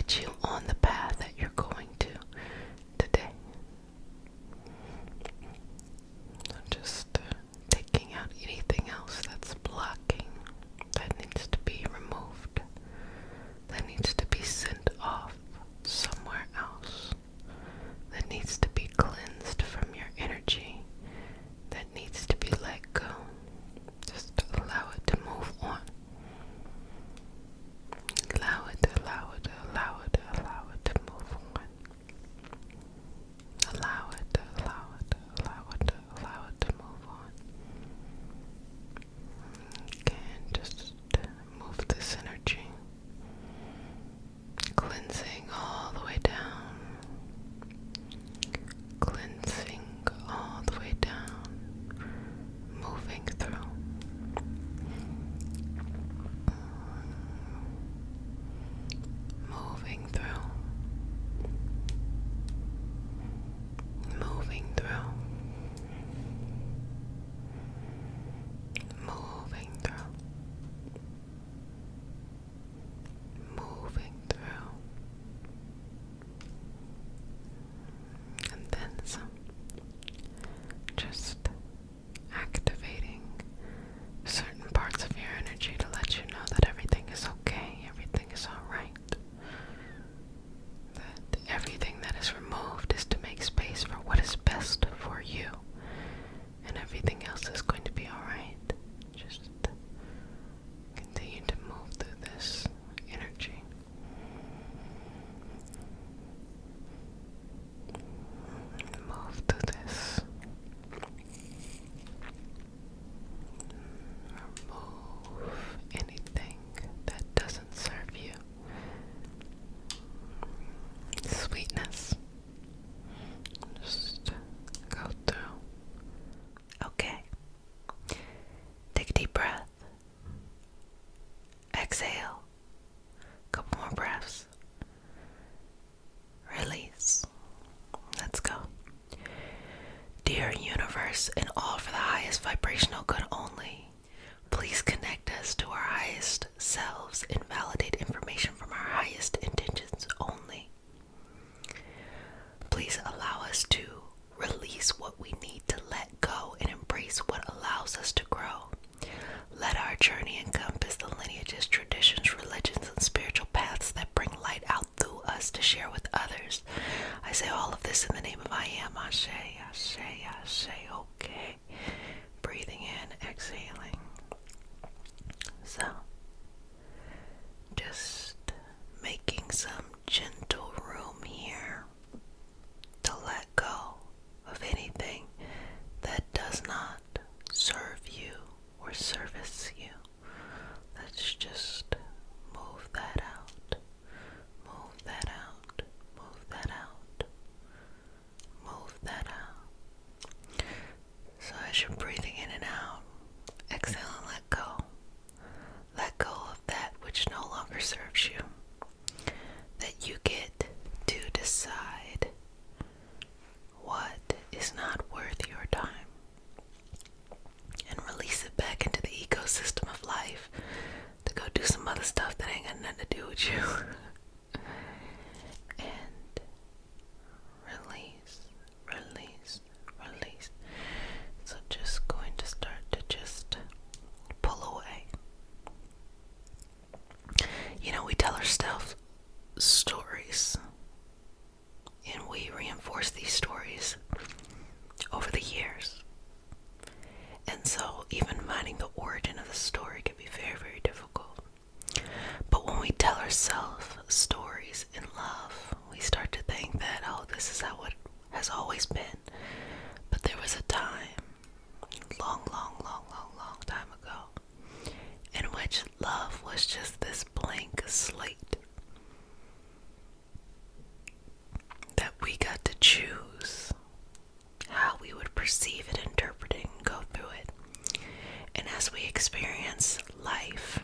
get you on the path that you're going to today. Just taking out anything else that's blocking, that needs to be removed, that needs to be sent off somewhere else, that needs to be cleansed from your energy, that needs to be let go. Just allow it to move on. Allow it to move on. Allow it to move on. And just move this energy, cleansing all the way down, cleansing all the way down, moving through, moving through, moving through, moving through, moving through, and then some. Just activating certain parts of your energy to let you know that everything is okay, everything is alright. That everything that is removed is to make space for what is best for you. And everything else is going to be alright. Just continue to move through this energy. Move through this. Remove anything that doesn't serve you. Sweetness. Just go through. Okay. Take a deep breath. Exhale. Couple more breaths. Release. Let's go. Dear universe, and all for the highest vibrational good only, please connect us to our highest selves and validate information from our highest intentions only. Please allow us to release what we need to let go and embrace what allows us to grow. Let our journey encompass the lineages, traditions, religions, and spiritual paths that bring light out through us to share with others. I say all of this in the name of I am. Ashe, Ashe, Ashe. Okay. Breathing in, exhaling. So, just making some gentle room here to let go of anything that does not serve you or service you. Let's just move that out, move that out, move that out, move that out. So as you're breathing in and out, exhale and let go. Let go of that which no longer serves you. That you get to decide what is not worth your time. And release it back into the ecosystem of life to go do some other stuff that ain't got nothing to do with you. And release, release, release. So just going to start to just pull away. You know, we tell ourselves stories, and we reinforce these stories over the years. And so even finding the origin of the story can be very, very difficult. But when we tell ourselves stories in love, we start to think that, oh, this is how it has always been. But there was a time, long time ago, in which love was just this blank slate that we got to choose how we would perceive it, interpret it, and go through it. And as we experience life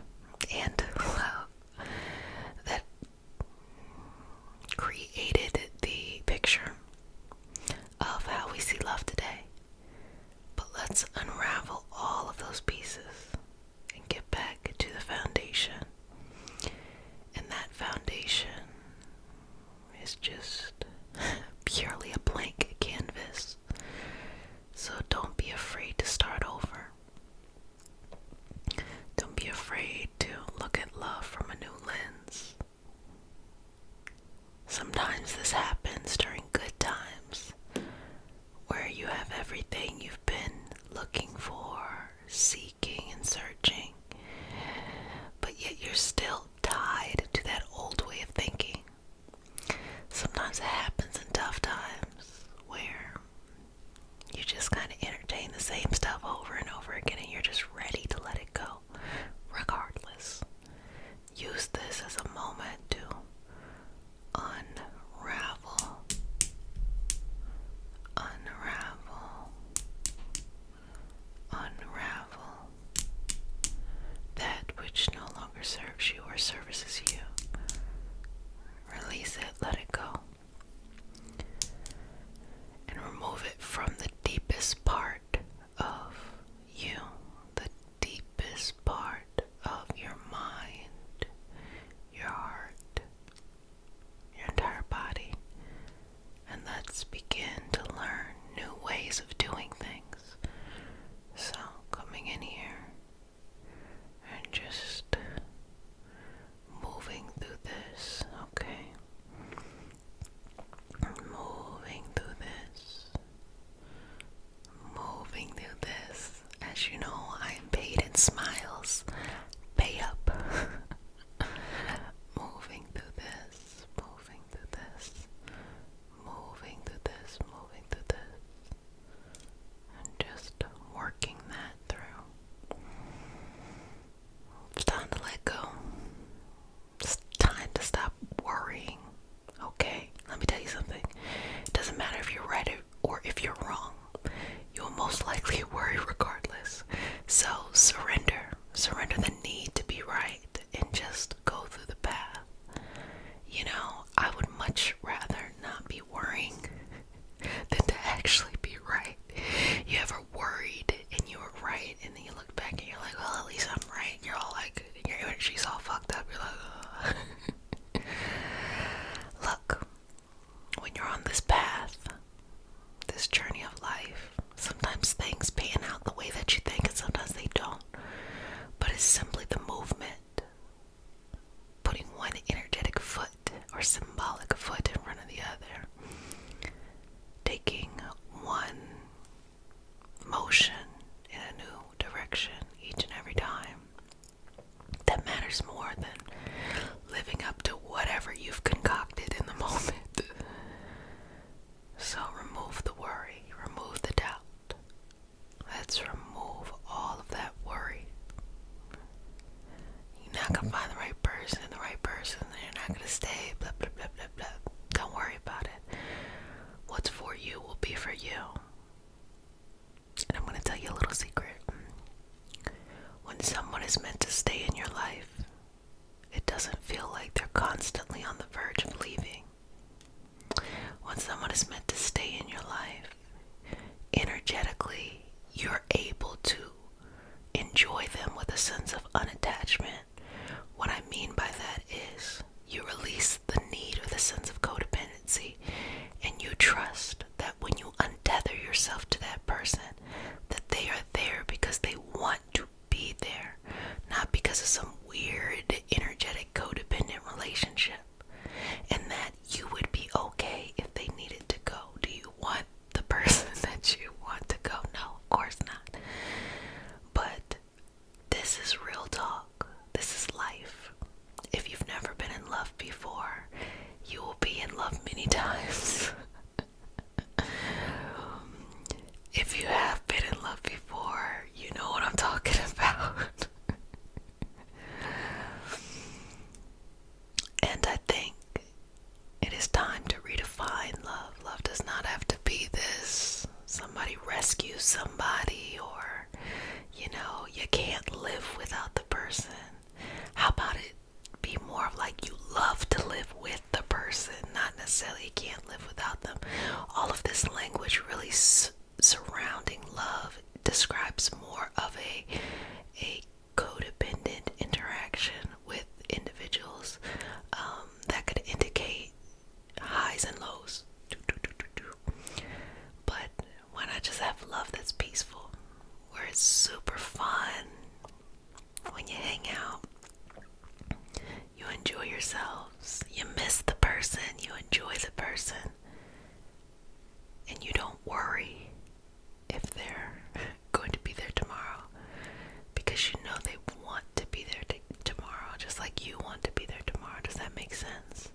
and love, that created the picture of how we see love today. But let's unravel all of those pieces and get back to the foundation. And that not gonna stay, blah, blah, blah, blah, blah. Don't worry about it. What's for you will be for you. And I'm gonna tell you a little secret. When someone is meant to stay in your life, it doesn't feel like they're constantly on the verge of leaving. When someone is meant to stay in your life, energetically, you're able to enjoy them with a sense of unattachment. What I mean by that is you release the need or the sense of codependency, and you trust that when you untether yourself to that person, that they are there because they want to be there, not because of some weird energetic codependent relationship, and that you would be okay if they needed to go. Do you want the person that you want to go? No, of course not. But this is real talk. This is life. If you've never been in love before, you will be in love many times. If you have been in love before, you know what I'm talking about. And I think it is time to redefine love. Love does not have to be this somebody rescues somebody, or you can't live without the person. How about it be more of like you love to live with the person, not necessarily you can't live without them. All of this language really surrounding love describes more of a codependent interaction with individuals that could indicate highs and lows. But why not just have love that's peaceful, where it's super fun when you hang out, you enjoy yourselves, you miss the person, you enjoy the person, and you don't worry if they're going to be there tomorrow, because you know they want to be there tomorrow, just like you want to be there tomorrow. Does that make sense?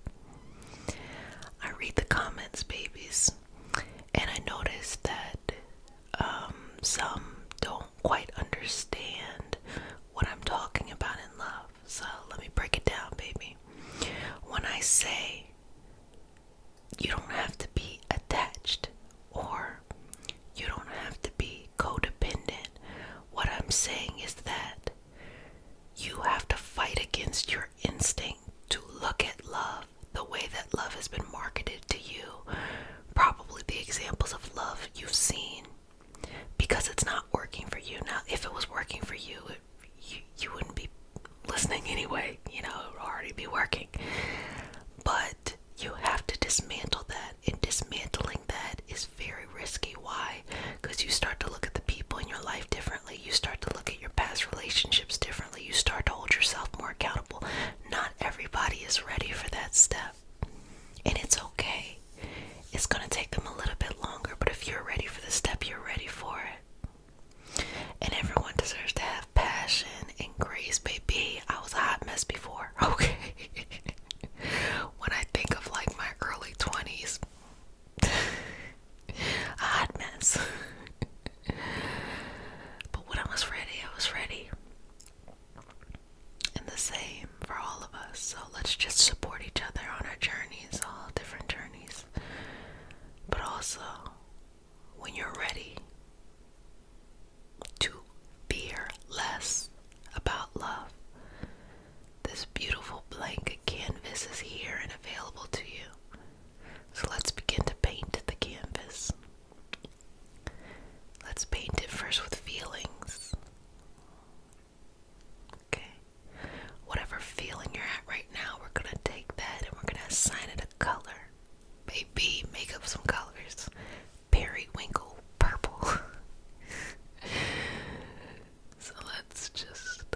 I read the comments, babies, and I noticed that some don't quite understand what I'm talking about in love. So let me break it down, baby. When I say you don't have to be attached, or you don't have to be codependent, what I'm saying is that you have to fight against your instinct to look at love the way that love has been marketed to you. Probably the examples of love you've seen, because it's not working for you. Now, if it was working for you, you wouldn't be listening anyway, it would already be working. But you have to dismantle that, and dismantling that is very risky. Why? Because you start to look at the people in your life differently. You start to look at your past relationships differently. You start to hold yourself more accountable. Not everybody is ready for that step, and it's okay. It's going to take them a little bit longer, but if you're ready for the step, you're ready for it. And everyone deserves to have passion and grace, baby. I was a hot mess before, okay? When I think of like my early 20s, a hot mess. But when I was ready, I was ready. And the same for all of us. So let's just support each other on our journeys, all different journeys. But also, when you're ready to fear less about love, this beautiful blank canvas is here and available to you. So let's begin to paint the canvas. Let's paint it first with feelings. Okay. Whatever feeling you're at right now, we're going to take that and we're going to assign it a color. Maybe make up some colors. Periwinkle purple. So let's just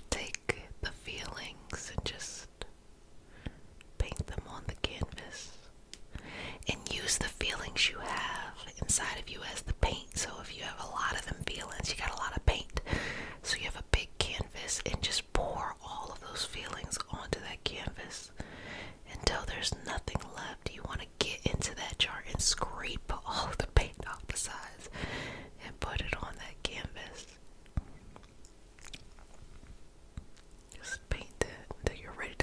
take the feelings and just paint them on the canvas. And use the feelings you have inside of you as the paint. So if you have a lot of them feelings, you got a lot of paint. So you have a big canvas, and just pour all of those feelings onto that canvas until there's nothing left. You want to get into that jar and scrape all of the paint off the sides and put it on that canvas. Just paint it until you're ready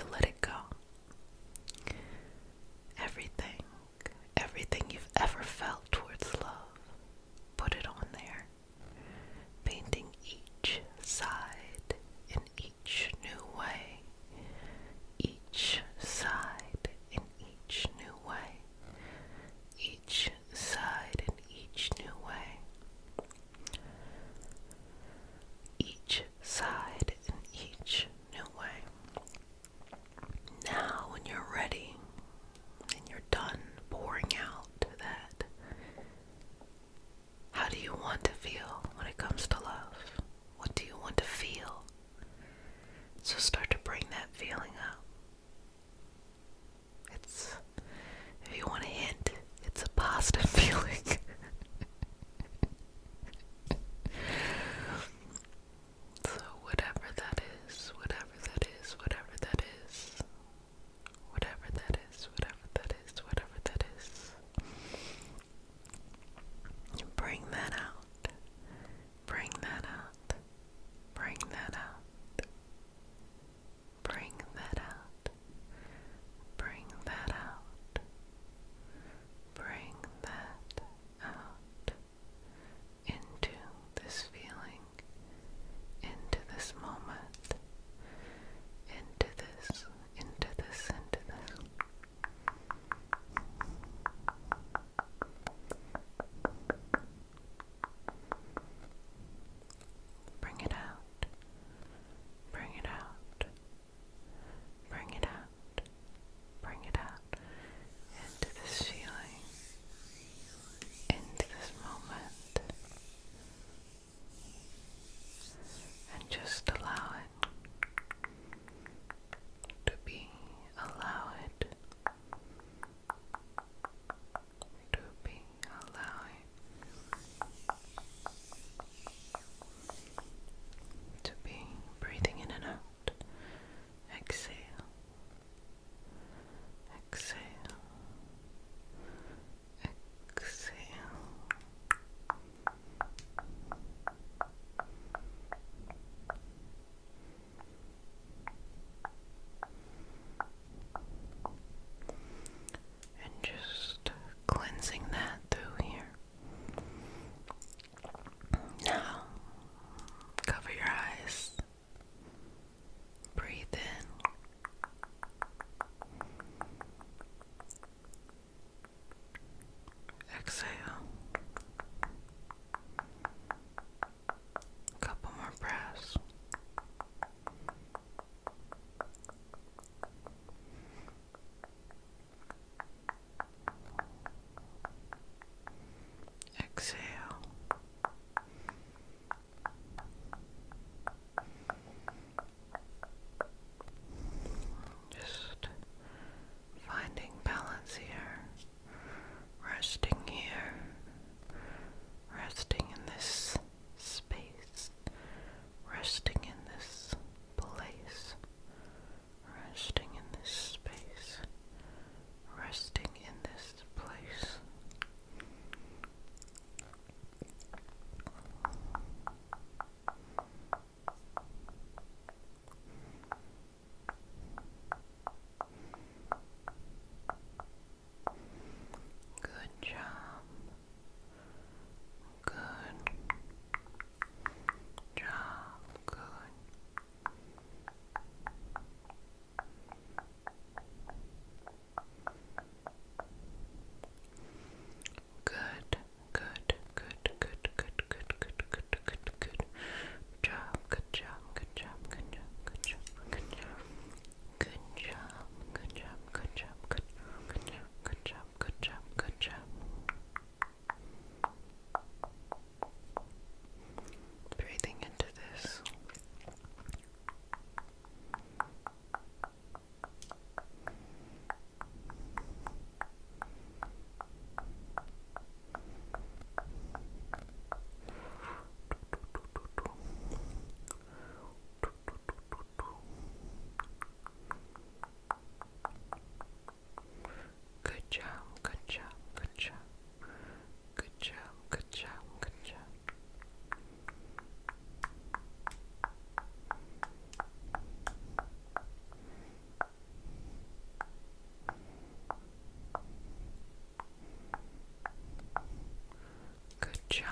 job.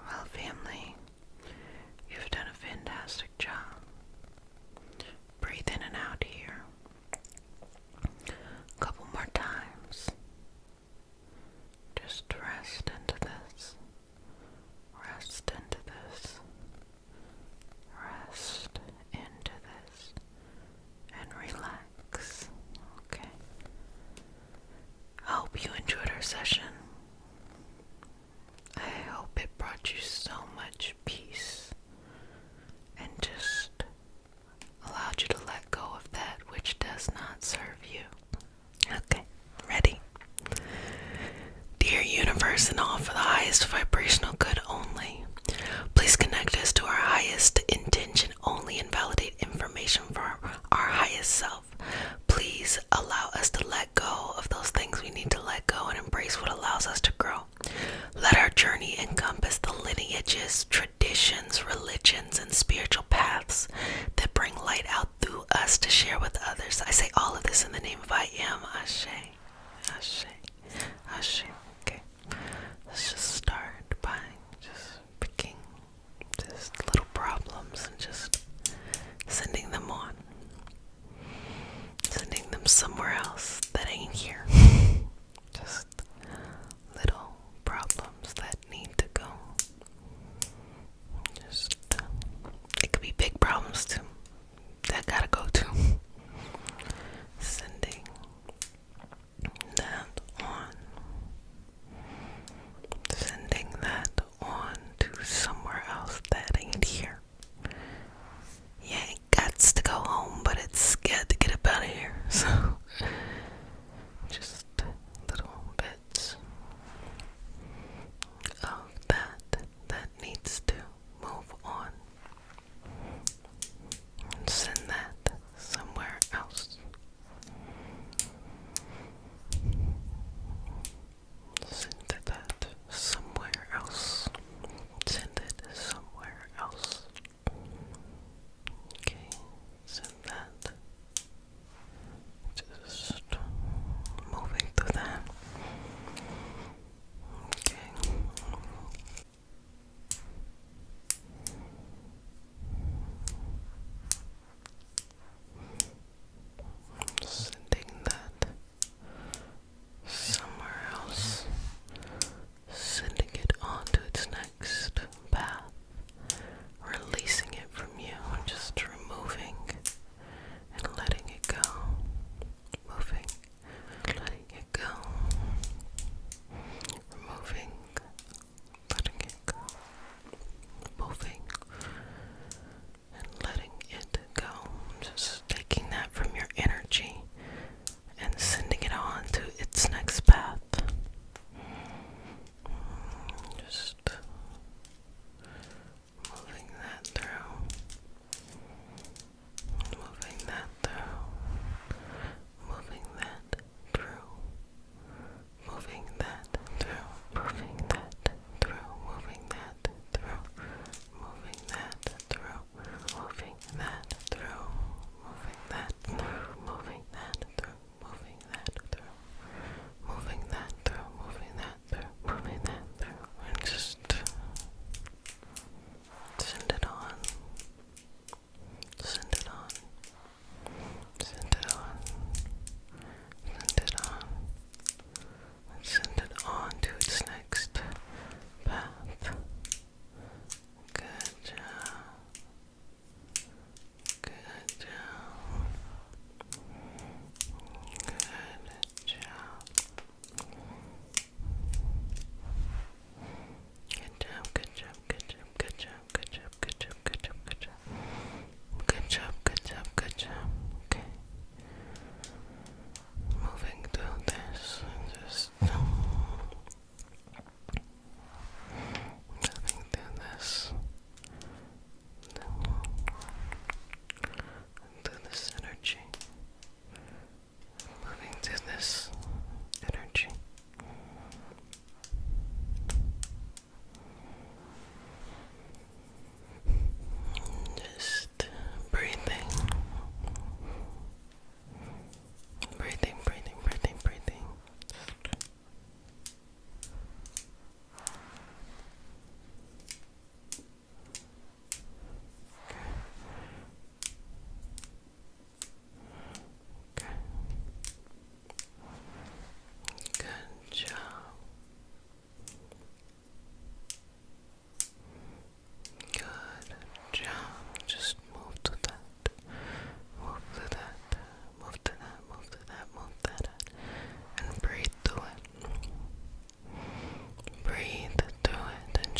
Well, family, you've done a fantastic job. Breathe in and out here. A couple more times. Just rest into this. Rest into this. Rest into this. And relax. Okay. I hope you enjoyed our session. I hope it brought you so much peace and just allowed you to let go of that which does not serve you. Okay, ready? Dear universe and all for the highest vibrational good only, please connect us to our highest intention only and validate information for our highest self. Please allow us to let go of those things we need to let go and embrace what allows us to grow. Let our journey encompass the lineages, traditions, religions, and spiritual paths that bring light out through us to share with others. I say all of this in the name of I am. Ashe. Ashe. Ashe. Okay. Let's just start by just picking just little problems and just sending them on. Sending them somewhere else that ain't here. Just little problems that need to go. Just, it could be big problems too. That gotta go too. Sending that on. Sending that on to somewhere else that ain't here. You ain't gots to go home, but it's scared to get up out of here. So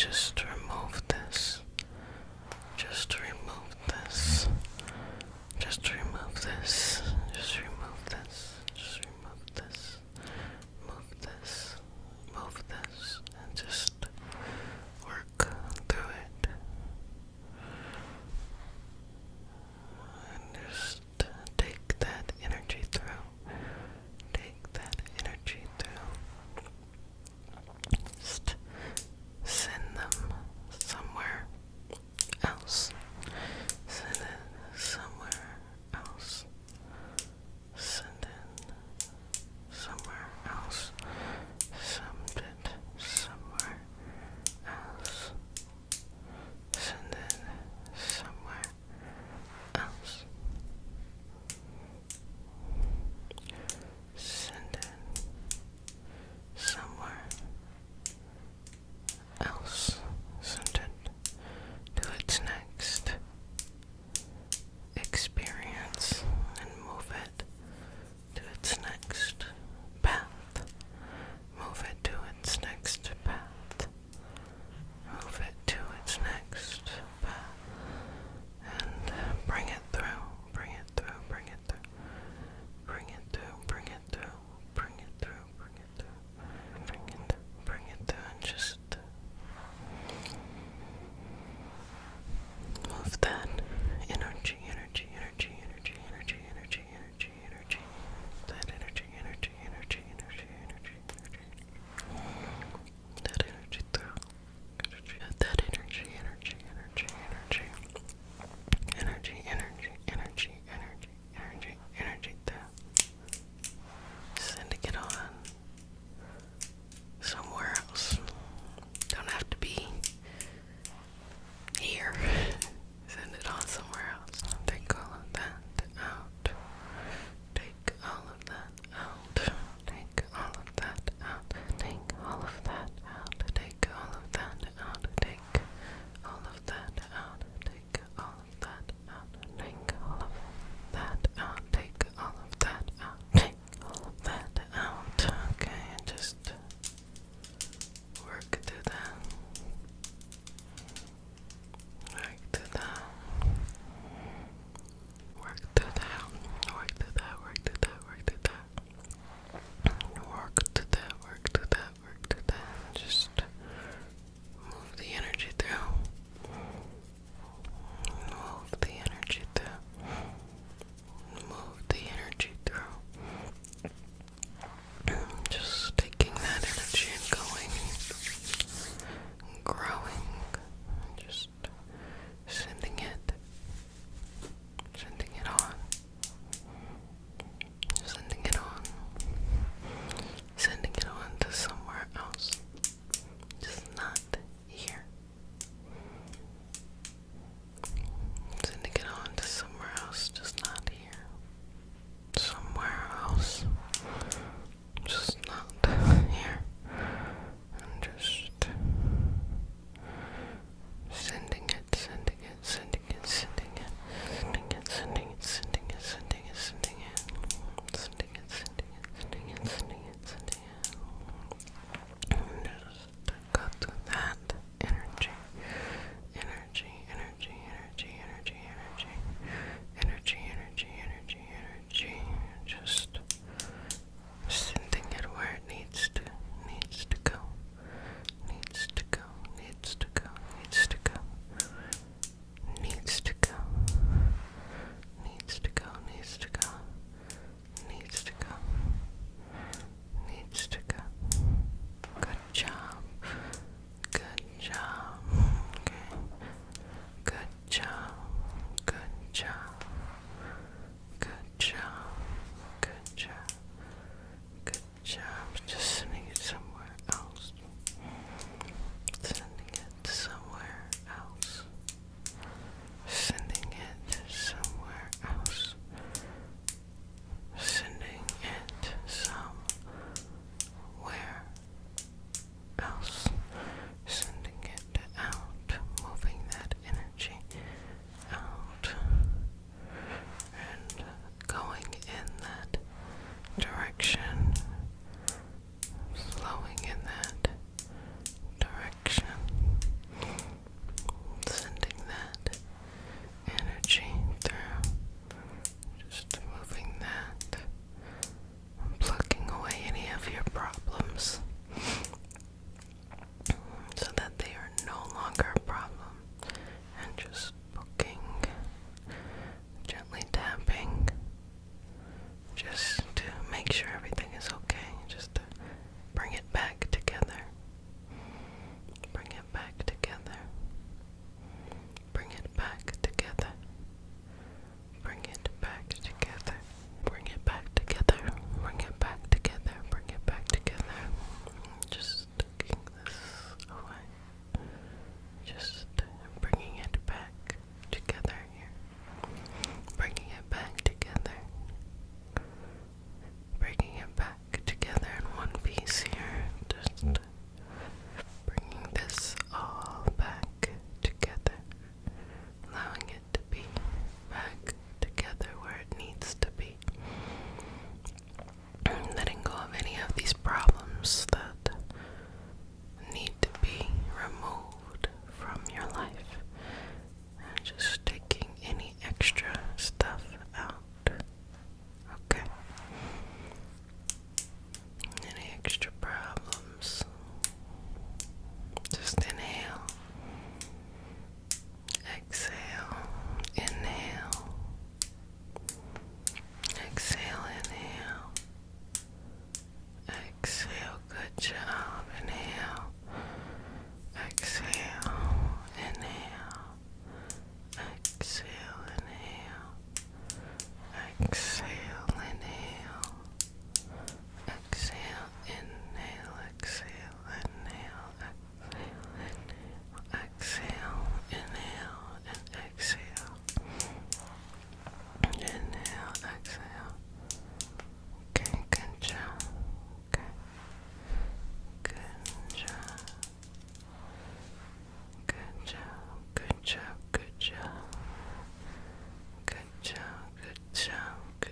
just remove this. Just remove this. Just remove this. Just remove this. Just remove this. Move this. Move this. And just work through it. And just take that energy through. Take that energy through. Just send them somewhere else. Send it somewhere else. Send it somewhere else. Send it somewhere else. Send it somewhere else. Send it somewhere else. Send it to its next experience and move it to its next path. Move it to its next path. Move it to its next path. And bring it through. Bring it through. Bring it through. Bring it through. Bring it through. Bring it through. Bring it through. Bring it through and just move that energy exhale, inhale, exhale, inhale, exhale, inhale, exhale, inhale, and exhale, inhale, exhale. Okay, good job. Okay, good job. Good job, good job, good job. Good job, good job, good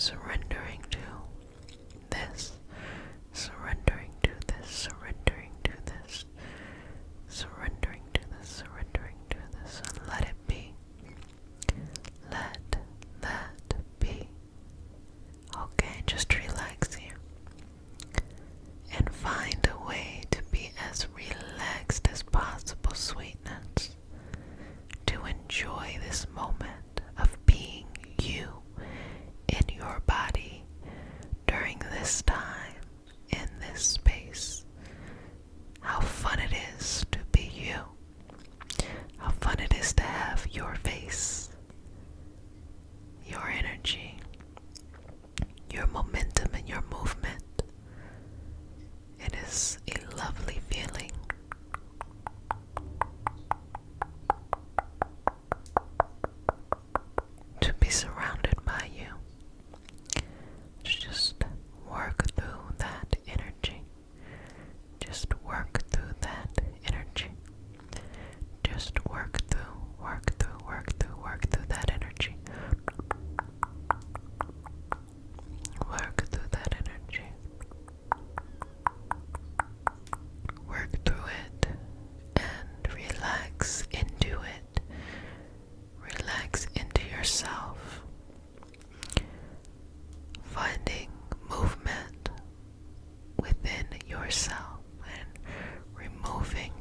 surrendering to this, surrendering to this, surrendering to this, surrendering to this, surrendering to this, and let it be. Let that be. Okay, just relax here. And find a way to be as relaxed as possible, sweetness. To enjoy this moment of being you in your body during this time, in this space. How fun it is to be you. How fun it is to have your face, your energy, your momentum, and your movement. It is a lovely feeling. To be surrounded by you. Just work through that energy. Just work through that energy. Just work through that energy. Work through that energy. Work through it and relax into it. Relax into yourself. Finding movement within yourself and removing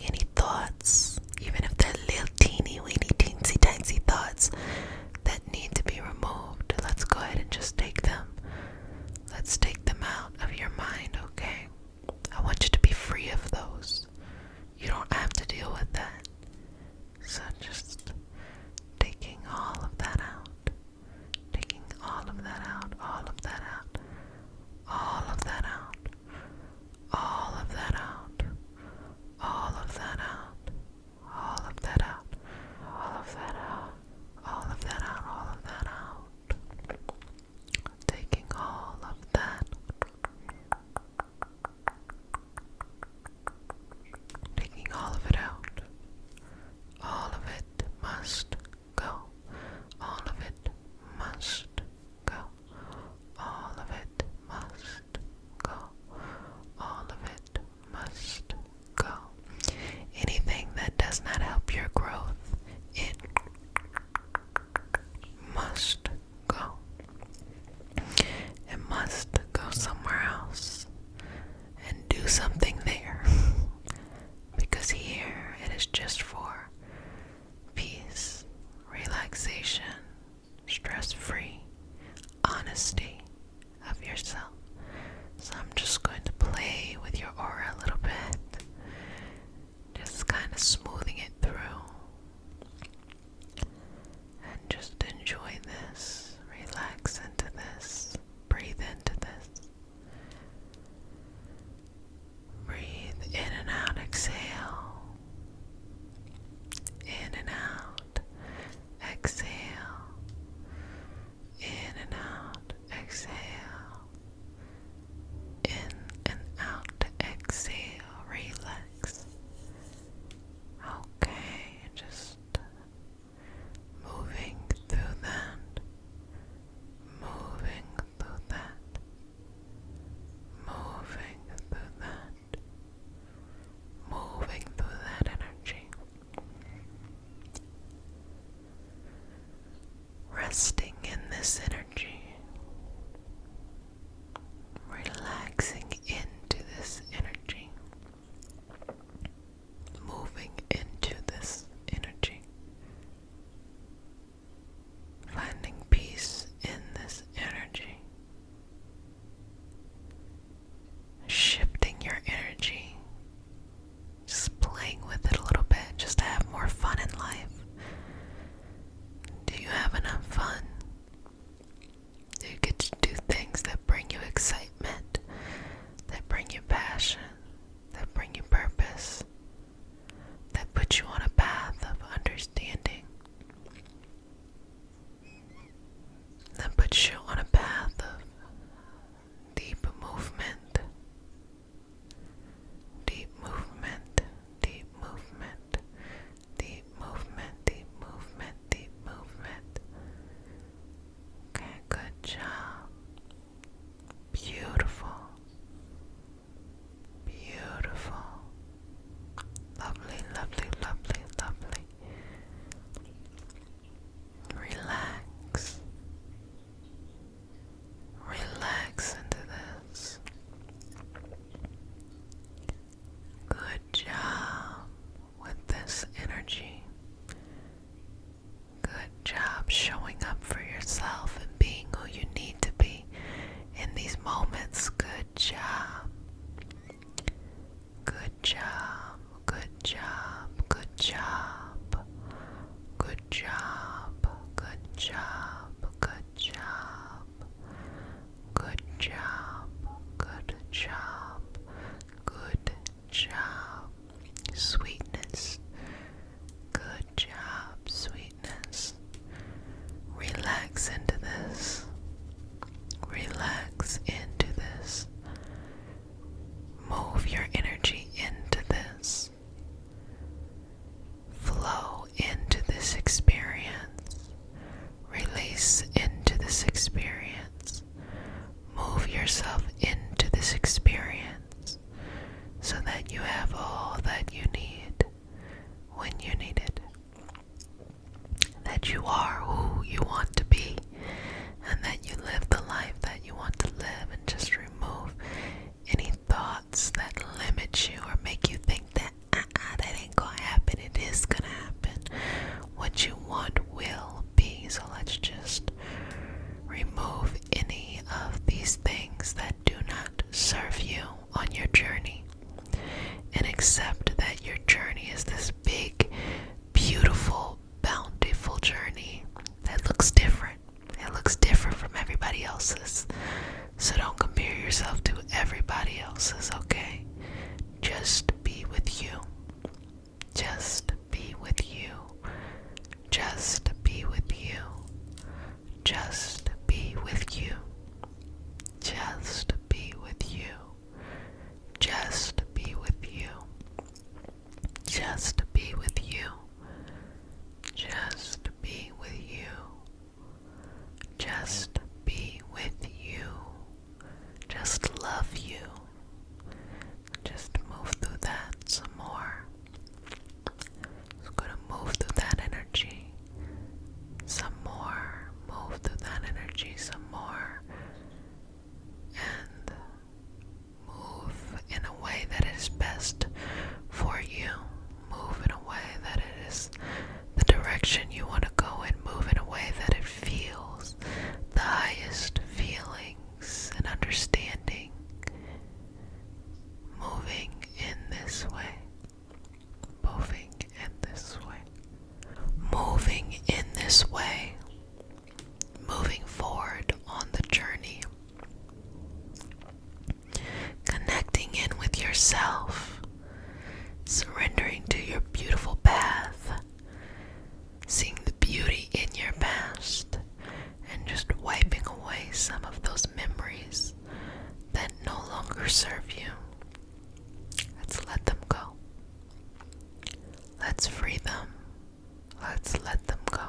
any thoughts, even if they're little teeny weeny teensy tiny thoughts that need to be removed. Let's go ahead and just take them. Let's take them out of your mind, okay? I want you to be free of those. You don't have to deal with that. So just taking all of that out. Taking all of that out, all of that out, all of that out, all of that out, all of that out, all of that out, all of that out, all of that out, all of that out. Taking all of that. Taking all of it out. All of it must go. All of it must go. All of it must go. All of it must go. Anything that does not help your growth, it must go. It must go somewhere else and do something there. Because here it is just for peace, relaxation, stress-free, honesty of yourself. So I'm just going to play with your aura a little bit, just kind of smoothing it through, and just enjoy this, relax into this, breathe into this, breathe in and out, exhale, in and out, exhale, in and out, exhale. else's. So don't compare yourself to everybody else's, okay? Just be with you. Just be with you. Just be with you. Just be with you. Just be with you. Just be with you. Just be with you. Just be with you. Just be with you. Just love you. Just move through that some more. Just gonna move through that energy some more. Move through that energy some more. And move in a way that is best for you. Move in a way that it is the direction you want to go in. Move in a way that it feels the highest feelings and understanding. Moving in this way. Moving in this way. Moving in this way. Moving forward on the journey. Connecting in with yourself. Surrendering to your beautiful path. Seeing the beauty in your past. And just wiping away some of those memories that no longer serve you. Let's let them go. Let's free them. Let's let them go.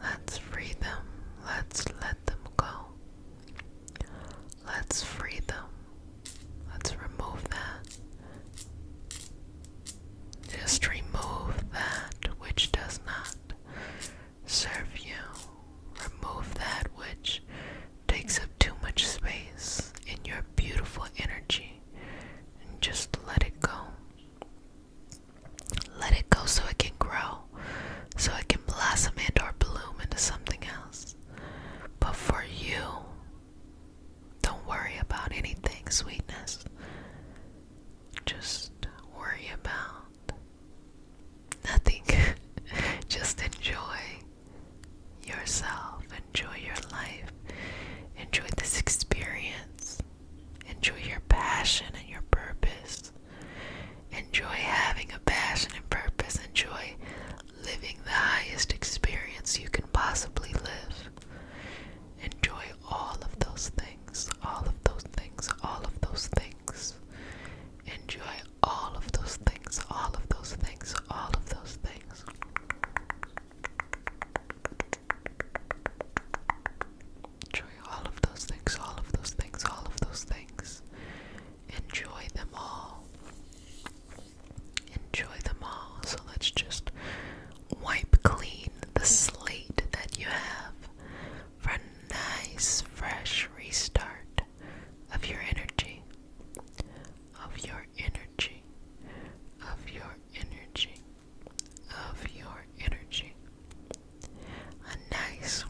Let's free them. Let's let them go. Let's free them. Let's remove that. Just remove that which does not serve you. Remove that which takes up too much space in your beautiful energy. And just let it go. Let it go so it can grow. So it can blossom and or bloom into something else. But for you, don't worry about anything, sweetness. Just worry about nothing. Just enjoy yourself. Enjoy your life. Enjoy this experience. Enjoy your passion and your purpose. Enjoy having a passion and purpose. Enjoy living the highest experience you can possibly live. Enjoy all of those things. All of those things. All of those things. Enjoy all of those things. All of those things. All of those things. Enjoy all of those things. All of those things. All of those things. Enjoy them all. Enjoy them all. So let's just wipe clean the slate that you have for a nice, fresh restart of your energy. Of your energy. Of your energy. Of your energy. A nice,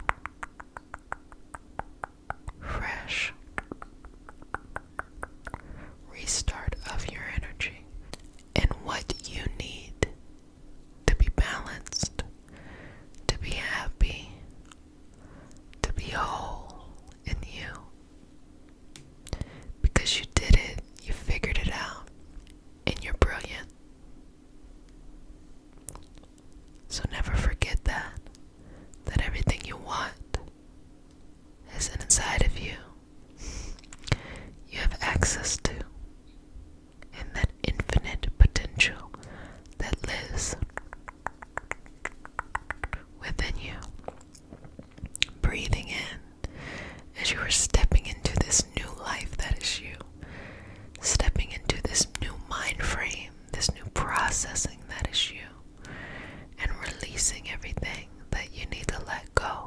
fresh restart of your energy. And what you need to be balanced, to be happy, to be whole in you. Because you did it, you figured it out, and you're brilliant. So never forget that everything you want is inside of you. You have access to, and that infinite potential that lives within you. Breathing in as you are stepping into this new life that is you. Stepping into this new mind frame, this new processing that is you. And releasing everything that you need to let go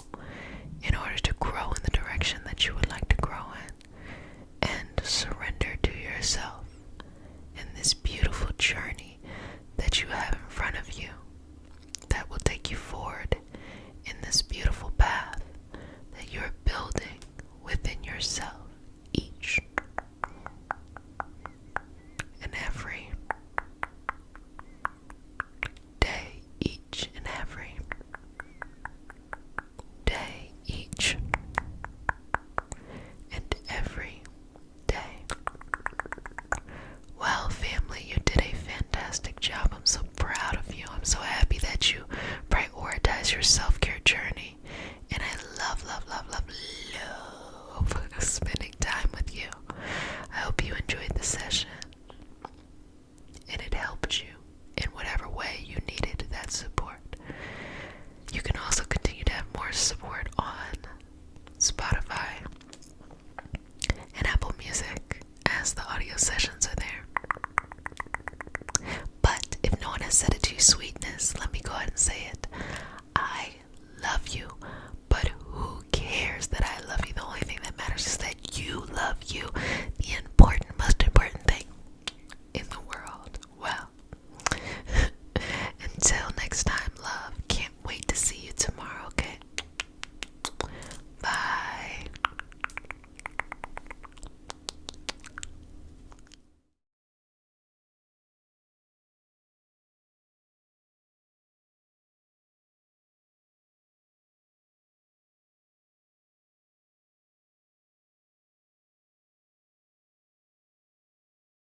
in order to grow in the direction that you would like to grow in. And surrender to yourself in this beautiful journey that you have in front of you that will take you forward in this beautiful path that you're building within yourself each and every day, each and every day, each spending time with you. I hope you enjoyed the session and it helped you in whatever way you needed that support. You can also continue to have more support on Spotify and Apple Music as the audio sessions are there. But if no one has said it to you, sweetness, let me go ahead and say it. I love you, but who cares that I love you? The only thing that matters is that you love you. The most important thing in the world. Well, until